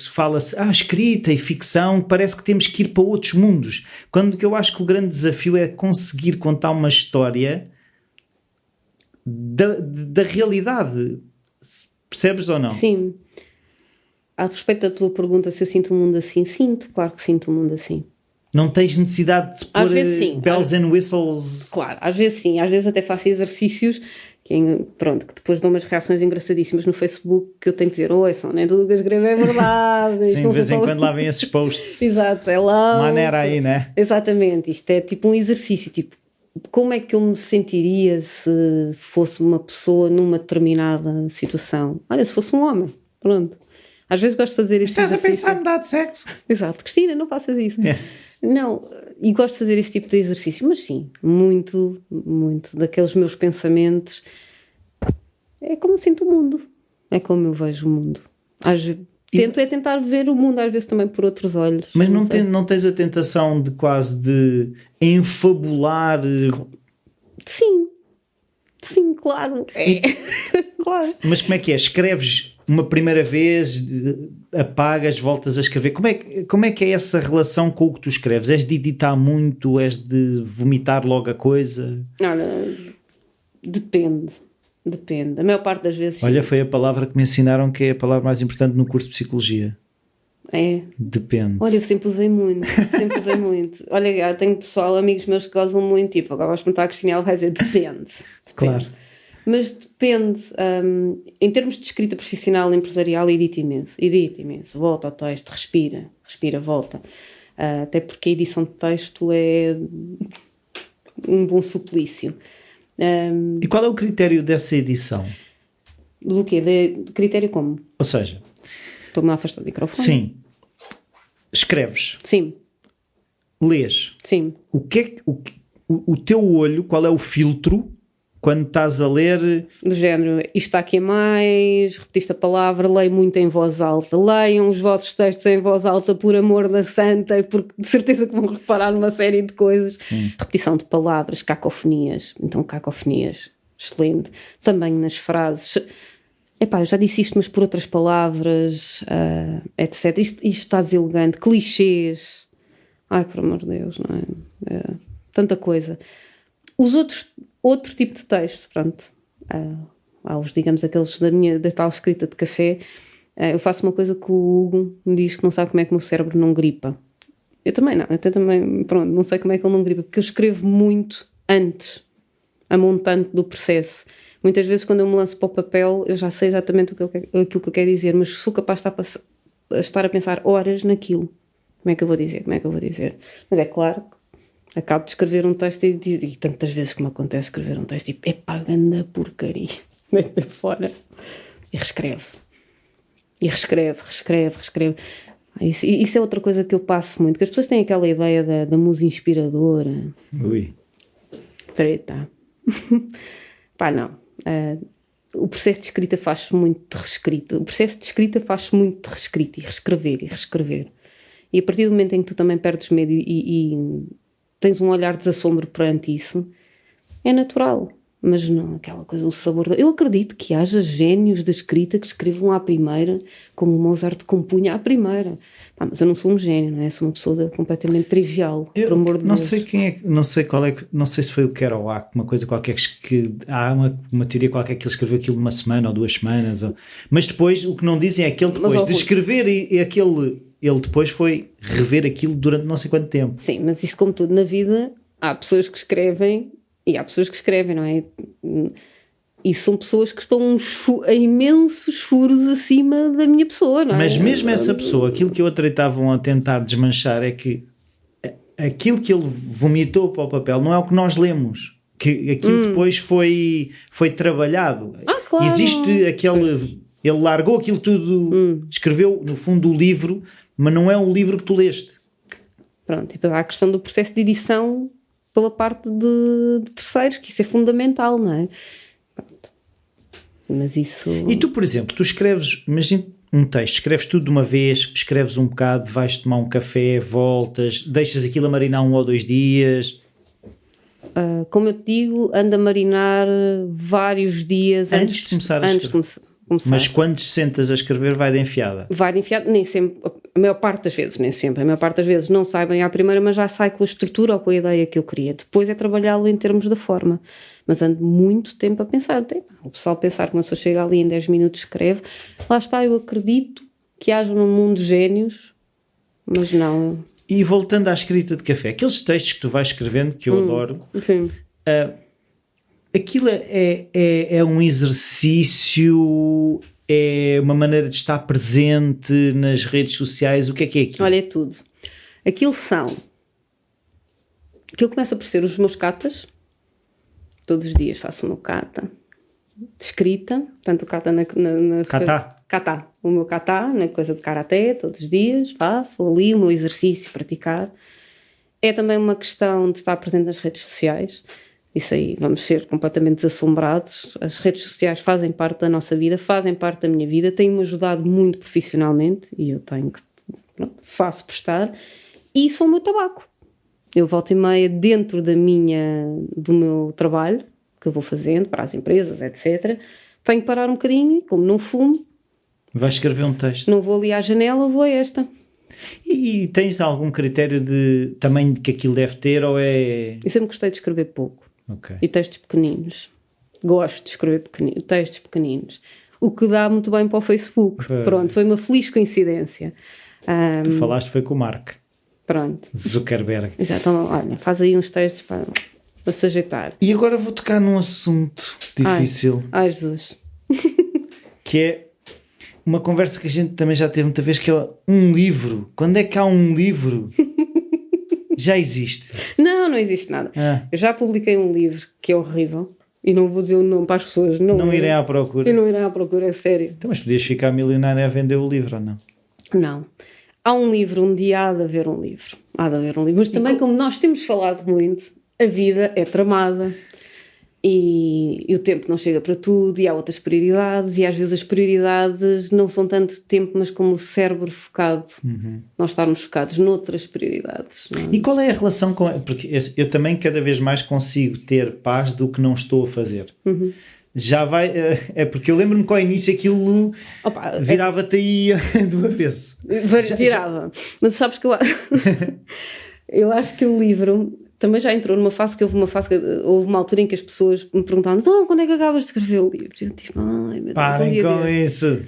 fala-se, escrita e ficção, parece que temos que ir para outros mundos. Quando que eu acho que o grande desafio é conseguir contar uma história da realidade. Percebes ou não? Sim. A respeito da tua pergunta, se eu sinto o mundo assim, sinto, claro que sinto o mundo assim. Não tens necessidade de pôr Às vezes sim. bells and whistles? Claro, às vezes sim, às vezes até faço exercícios que depois dão umas reações engraçadíssimas no Facebook, que eu tenho que dizer, ouçam, nem tudo o que eu escrevo é verdade. Sim, de vez em quando lá vêm esses posts. Exato, é lá. Maneira aí, né? Exatamente, isto é tipo um exercício, tipo, como é que eu me sentiria se fosse uma pessoa numa determinada situação? Olha, se fosse um homem, pronto. Às vezes gosto de fazer este Estás a exercício. pensar em mudar de sexo? Exato. Cristina, não faças isso. É. Não, e gosto de fazer esse tipo de exercício, mas sim, muito, muito daqueles meus pensamentos. É como eu sinto o mundo. É como eu vejo o mundo. Tento tentar ver o mundo, às vezes também por outros olhos. Mas sei. não tens a tentação de quase de enfabular... Sim, claro. Claro. Mas como é que é? Escreves uma primeira vez, apagas, voltas a escrever. Como é que é essa relação com o que tu escreves? És de editar muito? És de vomitar logo a coisa? Olha, depende. A maior parte das vezes. Olha, foi a palavra que me ensinaram que é a palavra mais importante no curso de Psicologia. É. Depende. Olha, eu sempre usei muito. Olha, tenho pessoal, amigos meus que gozam muito. Tipo, agora vais perguntar a Cristina, ela vai dizer depende. Claro. Mas depende. Em termos de escrita profissional, empresarial, edita imenso. Volta ao texto, respira, volta. Até porque a edição de texto é um bom suplício. E qual é o critério dessa edição? Do quê? De critério como? Ou seja... Estou-me a afastar do microfone. Sim. Escreves. Sim. Lês. Sim. O teu olho, qual é o filtro quando estás a ler? Do género, isto está aqui a mais, repetiste a palavra, leio muito em voz alta. Leiam os vossos textos em voz alta, por amor da santa, porque de certeza que vão reparar numa série de coisas. Sim. Repetição de palavras, cacofonias. Então, cacofonias, excelente. Também nas frases. Epá, eu já disse isto, mas por outras palavras, etc. Isto está deselegante. Clichês. Ai, por amor de Deus, não é? Tanta coisa. Outro tipo de texto, pronto. Há os, digamos, aqueles da tal escrita de café. Eu faço uma coisa que o Hugo me diz que não sabe como é que o meu cérebro não gripa. Eu também não. Pronto, não sei como é que ele não gripa, porque eu escrevo muito antes, a montante do processo. Muitas vezes, quando eu me lanço para o papel, eu já sei exatamente aquilo que eu quero dizer, mas sou capaz de estar a pensar horas naquilo. Como é que eu vou dizer? Mas é claro que acabo de escrever um texto e tantas vezes que me acontece escrever um texto, tipo, epá, ganda porcaria. Mete fora. E reescreve. Isso é outra coisa que eu passo muito, que as pessoas têm aquela ideia da musa inspiradora. Ui. Treta. Pá, não. O processo de escrita faz-se muito de reescrita. E reescrever. E a partir do momento em que tu também perdes medo e tens um olhar de desassombro perante isso, é natural. Mas não, aquela coisa, o sabor... Eu acredito que haja génios da escrita que escrevam à primeira, como o Mozart compunha à primeira. Mas eu não sou um gênio, não é? Sou uma pessoa completamente trivial, por amor de não Deus. sei quem é, não sei se foi o Kerouac, uma coisa qualquer que há uma teoria qualquer que ele escreveu aquilo numa semana ou 2 semanas, mas depois o que não dizem é que ele depois de escrever ele depois foi rever aquilo durante não sei quanto tempo. Sim, mas isso, como tudo na vida, há pessoas que escrevem e há pessoas que escrevem, não é? E são pessoas que estão a imensos furos acima da minha pessoa, não é? Mas mesmo essa pessoa, aquilo que outros estavam a tentar desmanchar é que aquilo que ele vomitou para o papel não é o que nós lemos, que aquilo depois foi trabalhado. Claro. Existe aquele... Ele largou aquilo tudo, escreveu no fundo o livro, mas não é o livro que tu leste. Pronto, e há a questão do processo de edição pela parte de terceiros, que isso é fundamental, não é? Pronto. Mas isso... E tu, por exemplo, tu escreves, imagina um texto, escreves tudo de uma vez, escreves um bocado, vais tomar um café, voltas, deixas aquilo a marinar 1 ou 2 dias... como eu te digo, ando a marinar vários dias antes de começar a escrever. Mas quando te sentas a escrever vai de enfiada? Vai de enfiada, nem sempre, a maior parte das vezes, nem sempre. A maior parte das vezes não sai bem à primeira, mas já sai com a estrutura ou com a ideia que eu queria. Depois é trabalhá-lo em termos da forma. Mas ando muito tempo a pensar. O pessoal pensar que uma pessoa chega ali em 10 minutos escreve. Lá está, eu acredito que haja num mundo génios, mas não... E voltando à escrita de café, aqueles textos que tu vais escrevendo, que eu adoro... Sim. Aquilo é um exercício, é uma maneira de estar presente nas redes sociais. O que é aquilo? Olha, é tudo. Aquilo começa por ser os meus catas. Todos os dias faço o meu cata de escrita. Portanto, o cata na Catá? cá está. O meu cá está, na coisa de karaté, todos os dias, faço ali o meu exercício, praticar. É também uma questão de estar presente nas redes sociais. Isso aí, vamos ser completamente desassombrados. As redes sociais fazem parte da nossa vida, fazem parte da minha vida, têm-me ajudado muito profissionalmente e eu tenho que, pronto, faço prestar. E são o meu tabaco. Eu volto e meia dentro do meu trabalho, que eu vou fazendo para as empresas, etc. Tenho que parar um bocadinho, como não fumo. Vais escrever um texto. Não vou ali à janela, vou a esta. E tens algum critério de tamanho que aquilo deve ter ou é... Eu sempre gostei de escrever pouco. Ok. E textos pequeninos. Gosto de escrever textos pequeninos. O que dá muito bem para o Facebook. Pronto, foi uma feliz coincidência. Tu falaste foi com o Mark. Pronto. Zuckerberg. Exato. Então, olha, faz aí uns textos para se ajeitar. E agora vou tocar num assunto difícil. Ai, Jesus. Que é uma conversa que a gente também já teve muita vez, que é um livro. Quando é que há um livro? Já existe. Não existe nada. Eu já publiquei um livro que é horrível. E não vou dizer o nome para as pessoas. Não irem à procura. E não irem à procura, é sério. Então, mas podias ficar milionário a vender o livro, ou não? Não. Há um livro, um dia há de haver um livro. Há de haver um livro. Mas também, como nós temos falado muito, a vida é tramada. E o tempo não chega para tudo, e há outras prioridades, e às vezes as prioridades não são tanto tempo, mas como o cérebro focado, nós estarmos focados noutras prioridades. Não é? E qual é a relação com... Porque eu também cada vez mais consigo ter paz do que não estou a fazer. Já vai... É porque eu lembro-me que ao início aquilo virava-te aí do avesso. Virava. Mas sabes que eu acho que o livro... Também já entrou numa fase que houve uma altura em que as pessoas me perguntavam: então, quando é que acabas de escrever o livro? Eu tipo, ai meu Deus, parem com isso.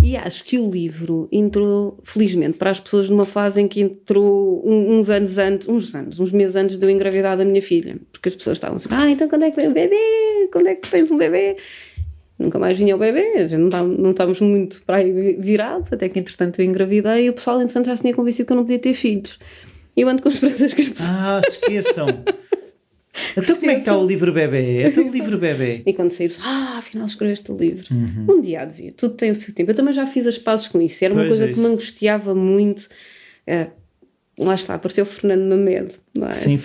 E acho que o livro entrou, felizmente, para as pessoas numa fase em que entrou uns meses antes de eu engravidar da minha filha. Porque as pessoas estavam assim: então quando é que vem o bebê? Quando é que tens um bebê? Nunca mais vinha o bebê, a gente não estávamos muito para aí virados, até que entretanto eu engravidei e o pessoal entretanto já se tinha convencido que eu não podia ter filhos. E eu ando com esperanças que as pessoas... esqueçam! Então como é que está o livro bebê? Até o livro bebê. E quando saímos, afinal escreveste o livro. Um dia há de vir, tudo tem o seu tempo. Eu também já fiz as pazes com isso. Era uma coisa que me angustiava muito. Lá está, apareceu o Fernando Mamed, não é? Sim,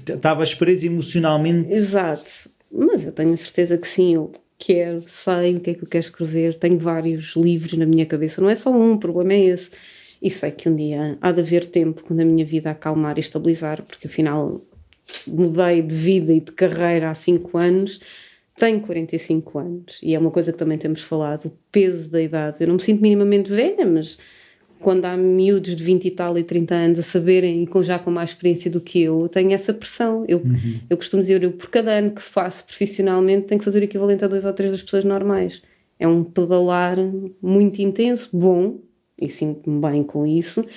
estavas preso emocionalmente. Exato. Mas eu tenho a certeza que sim, eu quero, sei o que é que eu quero escrever. Tenho vários livros na minha cabeça. Não é só um, o problema é esse. E sei que um dia há de haver tempo quando a minha vida acalmar e estabilizar, porque afinal mudei de vida e de carreira há 5 anos, tenho 45 anos e é uma coisa que também temos falado, o peso da idade. Eu não me sinto minimamente velha, mas quando há miúdos de 20 e tal e 30 anos a saberem e já com mais experiência do que eu tenho essa pressão. Eu costumo dizer, eu por cada ano que faço profissionalmente tenho que fazer o equivalente a 2 ou 3 das pessoas normais. É um pedalar muito intenso, bom, e sinto-me bem com isso,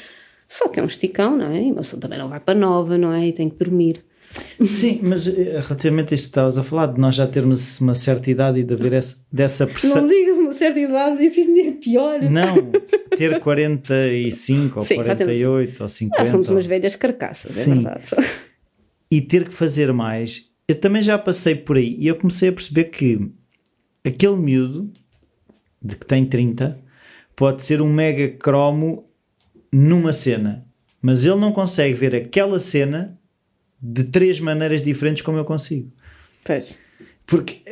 só que é um esticão, não é? E uma pessoa também não vai para nova, não é? E tem que dormir. Sim, mas relativamente a isso que estavas a falar, de nós já termos uma certa idade e de haver dessa pressão... Não digas uma certa idade, isso é pior. Não, ter 45 ou sim, 48 ou 50... somos umas velhas carcaças, sim. É verdade. E ter que fazer mais, eu também já passei por aí e eu comecei a perceber que aquele miúdo, de que tem 30... pode ser um mega cromo numa cena, mas ele não consegue ver aquela cena de 3 maneiras diferentes como eu consigo. Pois. Porque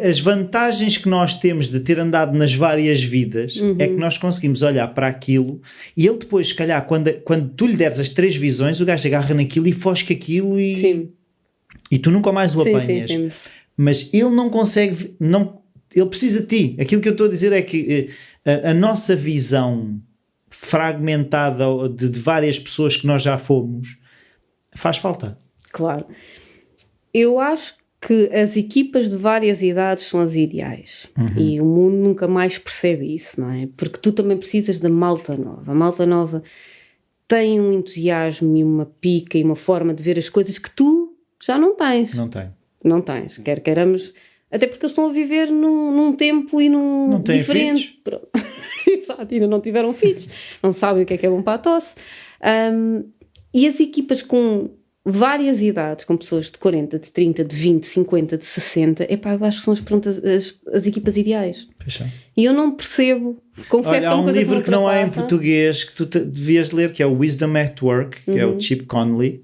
as vantagens que nós temos de ter andado nas várias vidas é que nós conseguimos olhar para aquilo e ele depois, se calhar, quando tu lhe deres as 3 visões, o gajo agarra naquilo e fosca aquilo e tu nunca mais o apanhas. Sim. Mas ele não consegue... Ele precisa de ti. Aquilo que eu estou a dizer é que a nossa visão fragmentada de várias pessoas que nós já fomos faz falta. Claro. Eu acho que as equipas de várias idades são as ideais. E o mundo nunca mais percebe isso, não é? Porque tu também precisas da malta nova. A malta nova tem um entusiasmo e uma pica e uma forma de ver as coisas que tu já não tens. Não tens. Quer queiramos... Até porque eles estão a viver num tempo e num não diferente. Exato, ainda não tiveram filhos. Não sabem o que é bom para a tosse. E as equipas com várias idades, com pessoas de 40, de 30, de 20, 50, de 60, epá, eu acho que são as equipas ideais. Fechou. E eu não percebo, confesso Olha, que é há uma um coisa livro que não há em ultrapassa. português que tu devias ler, que é o Wisdom at Work, que é o Chip Conley,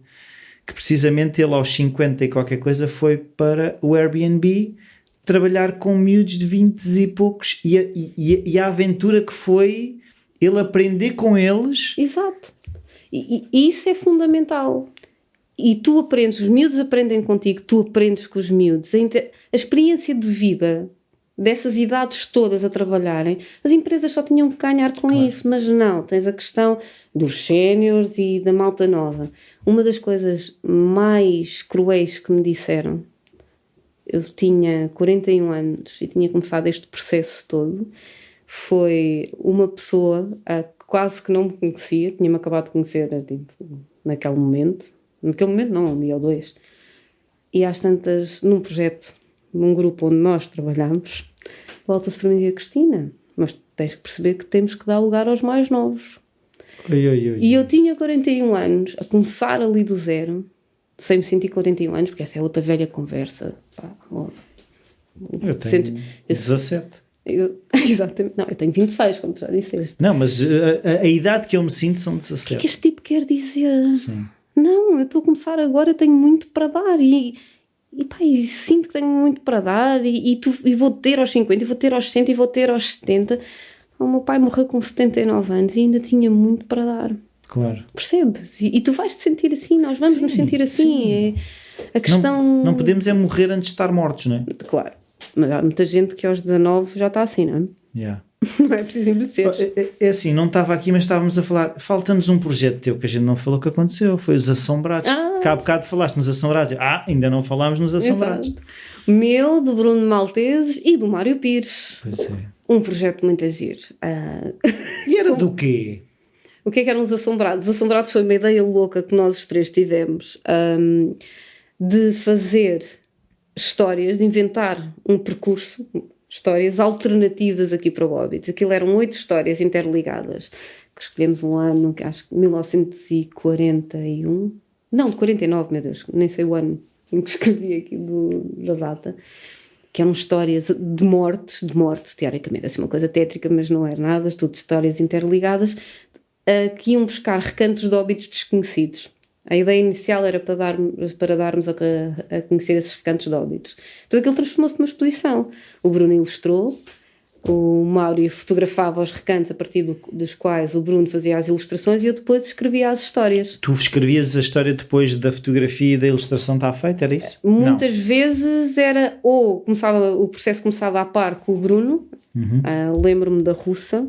que precisamente ele aos 50 e qualquer coisa foi para o Airbnb trabalhar com miúdos de 20 e poucos e a aventura que foi ele aprender com eles. Exato. E isso é fundamental. E tu aprendes, os miúdos aprendem contigo, tu aprendes com os miúdos. A experiência de vida dessas idades todas a trabalharem, as empresas só tinham que ganhar com isso, mas não, tens a questão dos séniores e da malta nova. Uma das coisas mais cruéis que me disseram, eu tinha 41 anos e tinha começado este processo todo, foi uma pessoa quase que não me conhecia, tinha-me acabado de conhecer naquele momento não, um dia ou dois, e às tantas, num projeto, num grupo onde nós trabalhamos, volta-se para mim e diz: Cristina, mas tens que perceber que temos que dar lugar aos mais novos. E eu tinha 41 anos, a começar ali do zero, sem me sentir 41 anos, porque essa é outra velha conversa. Eu tenho 17. Exatamente, não, eu tenho 26, como tu já disseste. Não, mas a idade que eu me sinto são 17. O que este tipo quer dizer? Sim. Não, eu estou a começar agora, eu tenho muito para dar e sinto que tenho muito para dar e vou ter aos 50, e vou ter aos 60 e vou ter aos 70. O meu pai morreu com 79 anos e ainda tinha muito para dar. Claro. Percebes? E tu vais-te sentir assim, nós vamos nos sentir assim. A questão... Não podemos é morrer antes de estar mortos, não é? Claro. Mas há muita gente que aos 19 já está assim, não é? Yeah. Não é preciso envelhecer. É assim, não estava aqui, mas estávamos a falar. Falta-nos um projeto teu que a gente não falou que aconteceu. Foi os Assombrados. Que há bocado falaste nos Assombrados. Ainda não falámos nos Assombrados. Exato. Meu, do Bruno Malteses e do Mário Pires. Pois é. Um projeto muito agir. E era do quê? O que é que eram os Assombrados? Os Assombrados foi uma ideia louca que nós os três tivemos, de fazer histórias, de inventar um percurso, histórias alternativas aqui para o Óbidos. Aquilo eram 8 histórias interligadas, que escolhemos um ano, que acho que 1941, não, de 49, meu Deus, nem sei o ano em que escrevi aqui da data, que eram histórias de mortes, teoricamente, assim uma coisa tétrica, mas não era nada, tudo histórias interligadas, que iam buscar recantos de Óbidos desconhecidos. A ideia inicial era para darmos a conhecer esses recantos de Óbidos. Tudo aquilo transformou-se numa exposição. O Bruno ilustrou, o Mário fotografava os recantos a partir dos quais o Bruno fazia as ilustrações e eu depois escrevia as histórias. Tu escrevias a história depois da fotografia e da ilustração estar feita, era isso? Muitas vezes era, ou o processo começava a par com o Bruno, lembro-me da Russa,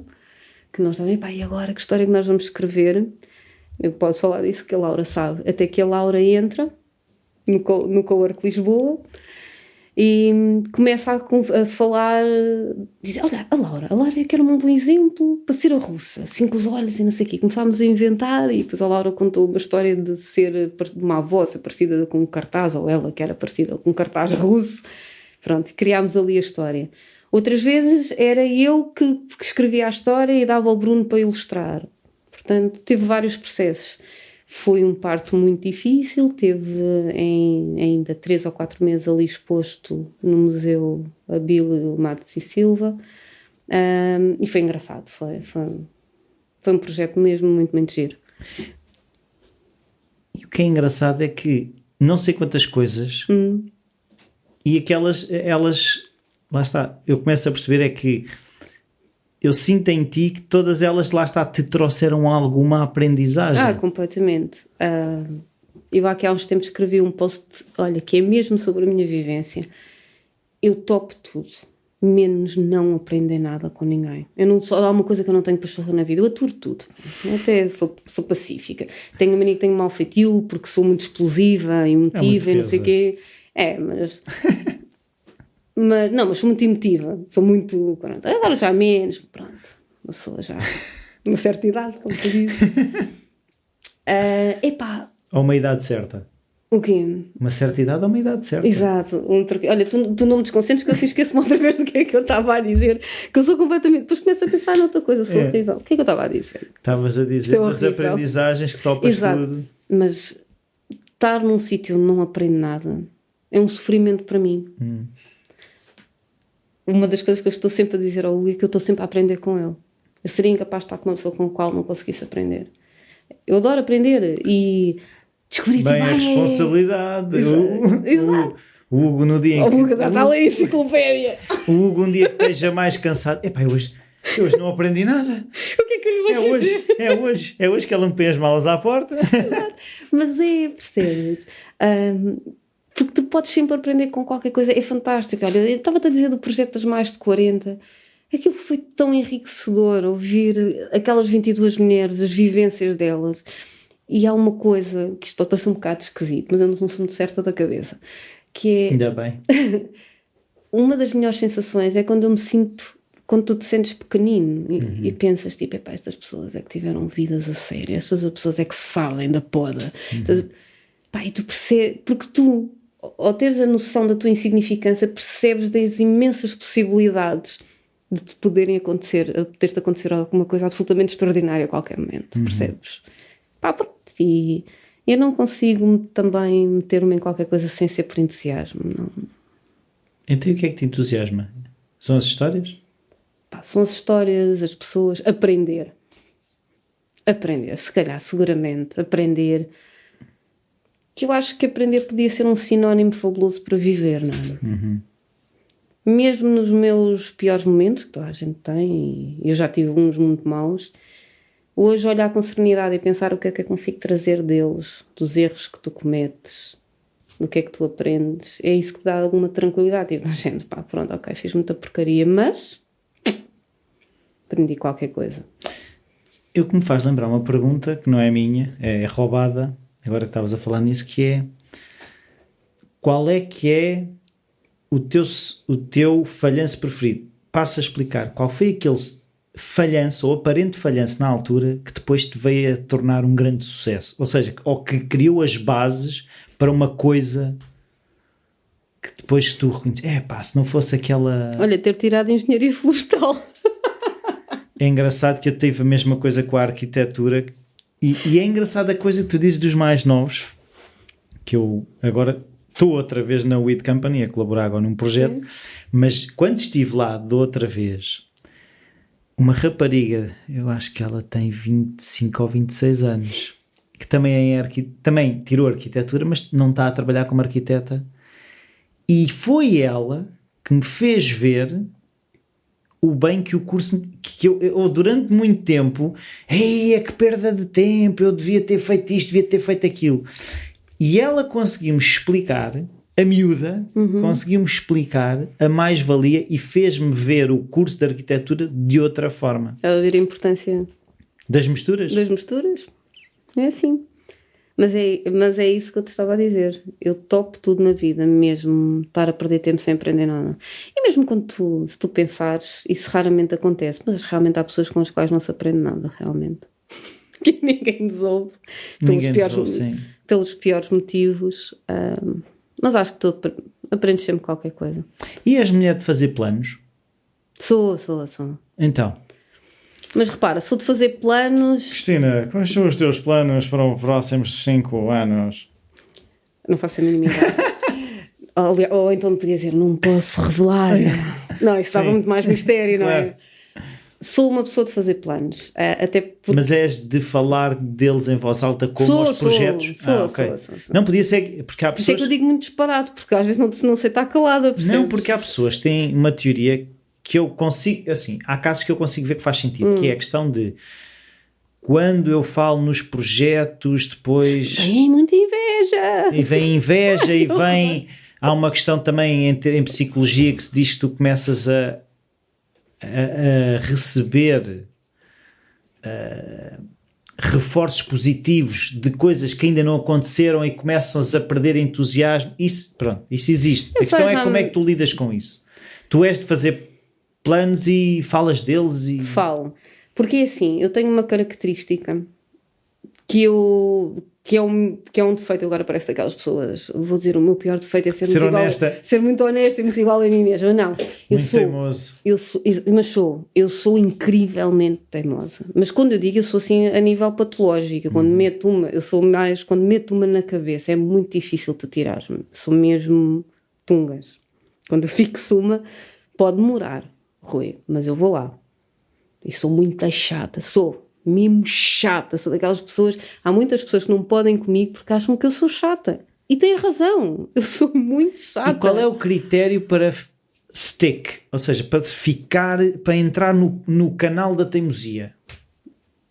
que nós também, e agora que história que nós vamos escrever? Eu posso falar disso que a Laura sabe. Até que a Laura entra no Cowork Lisboa e começa a falar, diz: olha, a Laura é que era um bom exemplo para ser a russa, assim com os olhos e não sei o quê. Começámos a inventar e depois a Laura contou uma história de ser de uma avó ser parecida com um cartaz, ou ela que era parecida com um cartaz russo. Pronto, criámos ali a história. Outras vezes era eu que escrevia a história e dava ao Bruno para ilustrar. Portanto, teve vários processos. Foi um parto muito difícil, teve ainda 3 ou 4 meses ali exposto no Museu Abílio Matos e Silva, e foi engraçado, foi um projeto mesmo muito, muito giro. E o que é engraçado é que não sei quantas coisas, e aquelas, lá está, eu começo a perceber é que eu sinto em ti que todas elas, lá está, te trouxeram alguma aprendizagem. Completamente. Eu aqui há uns tempos escrevi um post, olha, que é mesmo sobre a minha vivência. Eu topo tudo, menos não aprender nada com ninguém. Há uma coisa que eu não tenho pachorra na vida, eu aturo tudo. Eu até sou pacífica. Tenho a mania que tenho mau feitio, porque sou muito explosiva, emotiva e não sei o quê. Mas sou muito emotiva, sou muito, pronto, agora já menos, pronto, uma pessoa já, uma certa idade, como tu dizes. Ou uma idade certa. O quê? Uma certa idade ou uma idade certa. Exato. Olha, tu não me desconcentres que eu esqueço-me outra vez do que é que eu estava a dizer, que eu sou completamente, depois começo a pensar noutra coisa, sou horrível. O que é que eu estava a dizer? Estavas a dizer das aprendizagens que topas tudo. Mas estar num sítio onde não aprendo nada é um sofrimento para mim. Uma das coisas que eu estou sempre a dizer ao Hugo é que eu estou sempre a aprender com ele. Eu seria incapaz de estar com uma pessoa com a qual não conseguisse aprender. Eu adoro aprender e descobrir Bem, a responsabilidade. Exato. O Hugo no dia em que... O Hugo está a ler a enciclopédia. O Hugo um dia que esteja mais cansado. Epá, eu hoje não aprendi nada. O que é que eu lhe vou dizer? É hoje que ela me põe as malas à porta. Mas percebes? Porque tu podes sempre aprender com qualquer coisa. É fantástico. Olha, eu estava-te a dizer do projeto das mais de 40. Aquilo foi tão enriquecedor, ouvir aquelas 22 mulheres, as vivências delas. E há uma coisa, que isto pode parecer um bocado esquisito, mas eu não sou muito certa da cabeça, que é... Ainda bem. Uma das melhores sensações é quando eu me sinto, quando tu te sentes pequenino e pensas, tipo, epá, estas pessoas é que tiveram vidas a sério, estas pessoas é que sabem da poda. Então, pá, e tu percebes, porque tu, ao teres a noção da tua insignificância, percebes das imensas possibilidades de te poderem acontecer, poder-te acontecer alguma coisa absolutamente extraordinária a qualquer momento, percebes? Pá, pronto, e eu não consigo também meter-me em qualquer coisa sem ser por entusiasmo, não. Então o que é que te entusiasma? São as histórias? Pá, são as histórias, as pessoas, aprender, se calhar, seguramente, aprender, que eu acho que aprender podia ser um sinónimo fabuloso para viver, não é? Mesmo nos meus piores momentos, que toda a gente tem, e eu já tive uns muito maus, hoje olhar com serenidade e pensar o que é que eu consigo trazer deles, dos erros que tu cometes, do que é que tu aprendes, é isso que dá alguma tranquilidade. Tipo, gente, pá, pronto, ok, fiz muita porcaria, mas aprendi qualquer coisa. O que me faz lembrar uma pergunta que não é minha, é roubada, agora que estavas a falar nisso, que é: qual é que é o teu falhanço preferido? Passa a explicar. Qual foi aquele falhanço ou aparente falhanço na altura que depois te veio a tornar um grande sucesso? Ou seja, ou que criou as bases para uma coisa que depois tu reconheces. Se não fosse aquela... Olha, ter tirado engenharia florestal. É engraçado que eu tive a mesma coisa com a arquitetura e é engraçada a coisa que tu dizes dos mais novos, que eu agora estou outra vez na Weed Company a colaborar agora num projeto. Sim. Mas quando estive lá de outra vez, uma rapariga, eu acho que ela tem 25 ou 26 anos, que também tirou arquitetura, mas não está a trabalhar como arquiteta, e foi ela que me fez ver o bem que o curso, que eu durante muito tempo, é que perda de tempo, eu devia ter feito isto, devia ter feito aquilo. E ela conseguiu-me explicar, a miúda, conseguiu-me explicar a mais-valia e fez-me ver o curso de arquitetura de outra forma. Ela ver a importância das misturas? Das misturas. É assim. Mas é isso que eu te estava a dizer. Eu topo tudo na vida, mesmo estar a perder tempo sem aprender nada. E mesmo quando se tu pensares, isso raramente acontece, mas realmente há pessoas com as quais não se aprende nada, realmente. Que ninguém nos ouve. Pelos piores motivos. Mas acho que tu aprendes sempre qualquer coisa. E és mulher de fazer planos? Sou. Então... Mas repara, sou de fazer planos... Cristina, quais são os teus planos para os próximos 5 anos? Não faço a mínima ideia. ou então podia dizer, não posso revelar. Não, isso dava muito mais mistério, não é? Sou uma pessoa de fazer planos. Até porque... Mas és de falar deles em voz alta como aos projetos? Sou. Não podia ser... Porque há pessoas... Por isso é que eu digo muito disparado, porque às vezes não sei estar calada. Percebes? Não, porque há pessoas que têm uma teoria... que eu consigo, assim, há casos que eu consigo ver que faz sentido, que é a questão de quando eu falo nos projetos, depois... Vem muita inveja! E vem inveja e vem... Há uma questão também em psicologia que se diz que tu começas a receber reforços positivos de coisas que ainda não aconteceram e começas a perder entusiasmo. Isso existe. A questão é como é que tu lidas com isso. Tu és de fazer planos e falas deles e... Falo. Porque assim, eu tenho uma característica que é um defeito. Agora parece daquelas pessoas, vou dizer, o meu pior defeito é ser muito honesta e muito igual a mim mesma. Não, teimoso. Eu sou incrivelmente teimosa, mas quando eu digo, eu sou assim a nível patológico. Quando meto uma na cabeça é muito difícil tu tirar-me, sou mesmo tungas. Quando eu fixo uma, pode demorar, Rui, mas eu vou lá e sou muito chata, sou mesmo chata, sou daquelas pessoas. Há muitas pessoas que não podem comigo porque acham que eu sou chata. E têm razão, eu sou muito chata. E qual é o critério para stick? Ou seja, para entrar no canal da teimosia?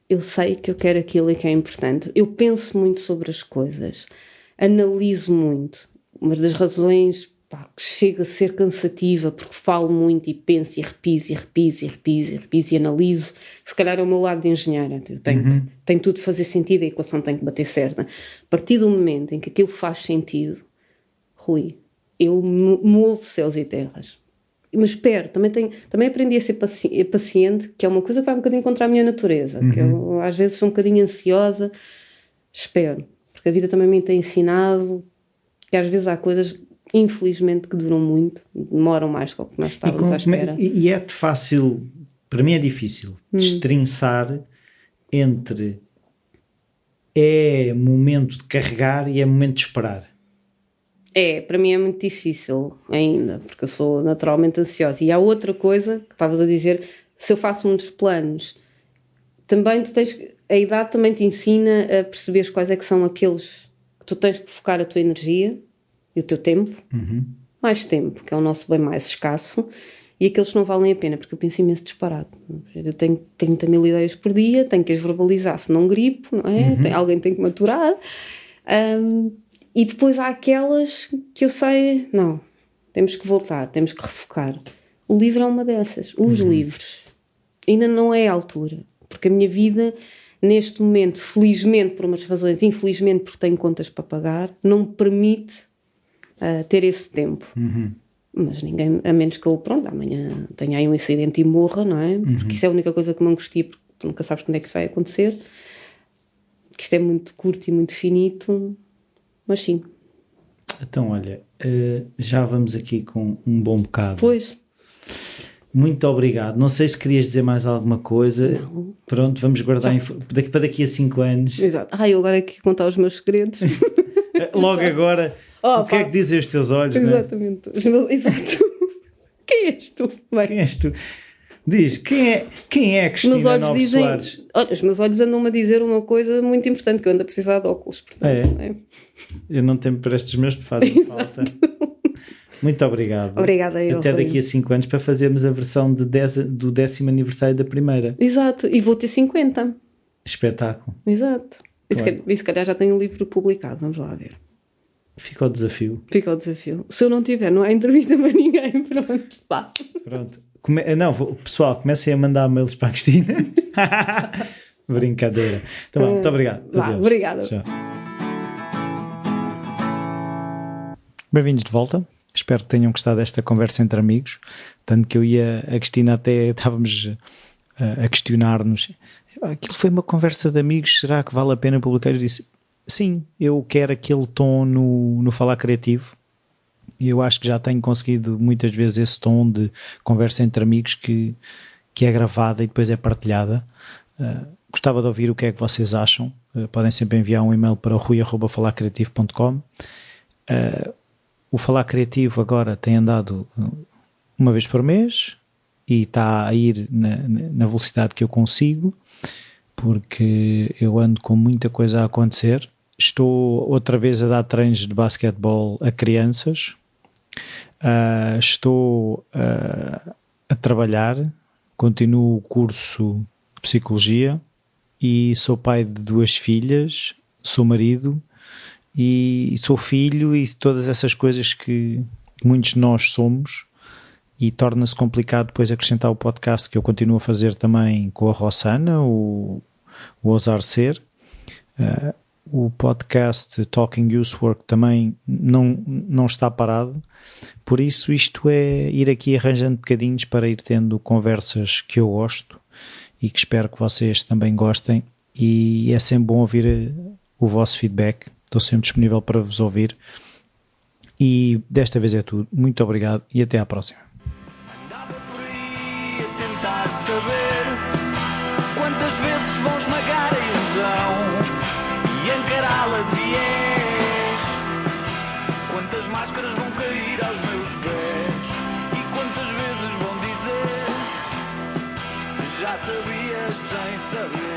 Eu sei que eu quero aquilo e que é importante. Eu penso muito sobre as coisas. Analiso muito. Uma das razões que chega a ser cansativa, porque falo muito e penso e repiso e analiso. Se calhar é o meu lado de engenheira. Eu tenho tudo de fazer sentido, a equação tem que bater certa. A partir do momento em que aquilo faz sentido, Rui, eu movo céus e terras. Mas espero, também aprendi a ser paciente, que é uma coisa que vai um bocadinho contra a minha natureza, que eu às vezes sou um bocadinho ansiosa. Espero, porque a vida também me tem ensinado que às vezes há coisas, infelizmente, que duram muito, demoram mais do que nós estávamos à espera. E é fácil, para mim é difícil, destrinçar entre é momento de carregar e é momento de esperar. Para mim é muito difícil ainda, porque eu sou naturalmente ansiosa. E há outra coisa que estavas a dizer, se eu faço muitos planos, também a idade também te ensina a perceber quais é que são aqueles que tu tens que focar a tua energia e o teu tempo, mais tempo, que é o nosso bem mais escasso, e aqueles que não valem a pena, porque eu penso imenso disparado. Eu tenho 30 mil ideias por dia, tenho que as verbalizar, se não gripo, não é? Alguém tem que maturar. E depois há aquelas que eu sei, não, temos que voltar, temos que refocar. O livro é uma dessas, os livros. Ainda não é a altura, porque a minha vida, neste momento, felizmente por umas razões, infelizmente porque tenho contas para pagar, não me permite ter esse tempo. Mas ninguém, a menos que eu, amanhã tenha aí um acidente e morra, não é? Porque isso é a única coisa que me angustia, porque tu nunca sabes quando é que isso vai acontecer. Que isto é muito curto e muito finito, mas sim. Então, olha, já vamos aqui com um bom bocado. Pois. Muito obrigado. Não sei se querias dizer mais alguma coisa. Não. Pronto, vamos guardar para daqui a 5 anos. Exato. Eu agora aqui contar os meus segredos. Logo agora, o que é que dizem os teus olhos? Exatamente. Não é? Exato. Quem és tu? Quem és tu? Diz, quem é Cristina Novo Soares? Olha, os meus olhos andam-me a dizer uma coisa muito importante, que eu ando a precisar de óculos. Portanto, Eu não tenho para estes meus, que fazem falta. Muito obrigado. Obrigada eu. Até daqui a 5 anos para fazermos a versão do 10º aniversário da primeira. Exato, e vou ter 50. Espetáculo. Exato. Claro. E se calhar já tenho um livro publicado, vamos lá ver. Fica o desafio. Fica o desafio. Se eu não tiver, não há entrevista para ninguém. Pronto. Pá. Pronto. Pessoal, comecem a mandar mails para a Cristina. Brincadeira. Então, muito obrigado. Obrigada. Tchau. Bem-vindos de volta. Espero que tenham gostado desta conversa entre amigos. Tanto que eu e a Cristina até estávamos a questionar-nos. Aquilo foi uma conversa de amigos, será que vale a pena publicar? Eu disse, sim, eu quero aquele tom no Falar Criativo. E eu acho que já tenho conseguido muitas vezes esse tom de conversa entre amigos que é gravada e depois é partilhada. Gostava de ouvir o que é que vocês acham. Podem sempre enviar um e-mail para rui@falarcreativo.com. O Falar Criativo agora tem andado uma vez por mês e está a ir na velocidade que eu consigo, porque eu ando com muita coisa a acontecer. Estou outra vez a dar treinos de basquetebol a crianças. Estou a trabalhar, continuo o curso de Psicologia e sou pai de 2 filhas, sou marido e sou filho e todas essas coisas que muitos de nós somos, e torna-se complicado depois acrescentar o podcast que eu continuo a fazer também com a Rossana, o Ousar Ser. O podcast Talking Youthwork também não está parado, por isso isto é ir aqui arranjando bocadinhos para ir tendo conversas que eu gosto e que espero que vocês também gostem. e é sempre bom ouvir o vosso feedback. Estou sempre disponível para vos ouvir. E desta vez é tudo. Muito obrigado e até à próxima. Andava por aí a tentar saber quantas vezes vão esmagar a ilusão e encará-la de viés. Quantas máscaras vão cair aos meus pés e quantas vezes vão dizer já sabias sem saber.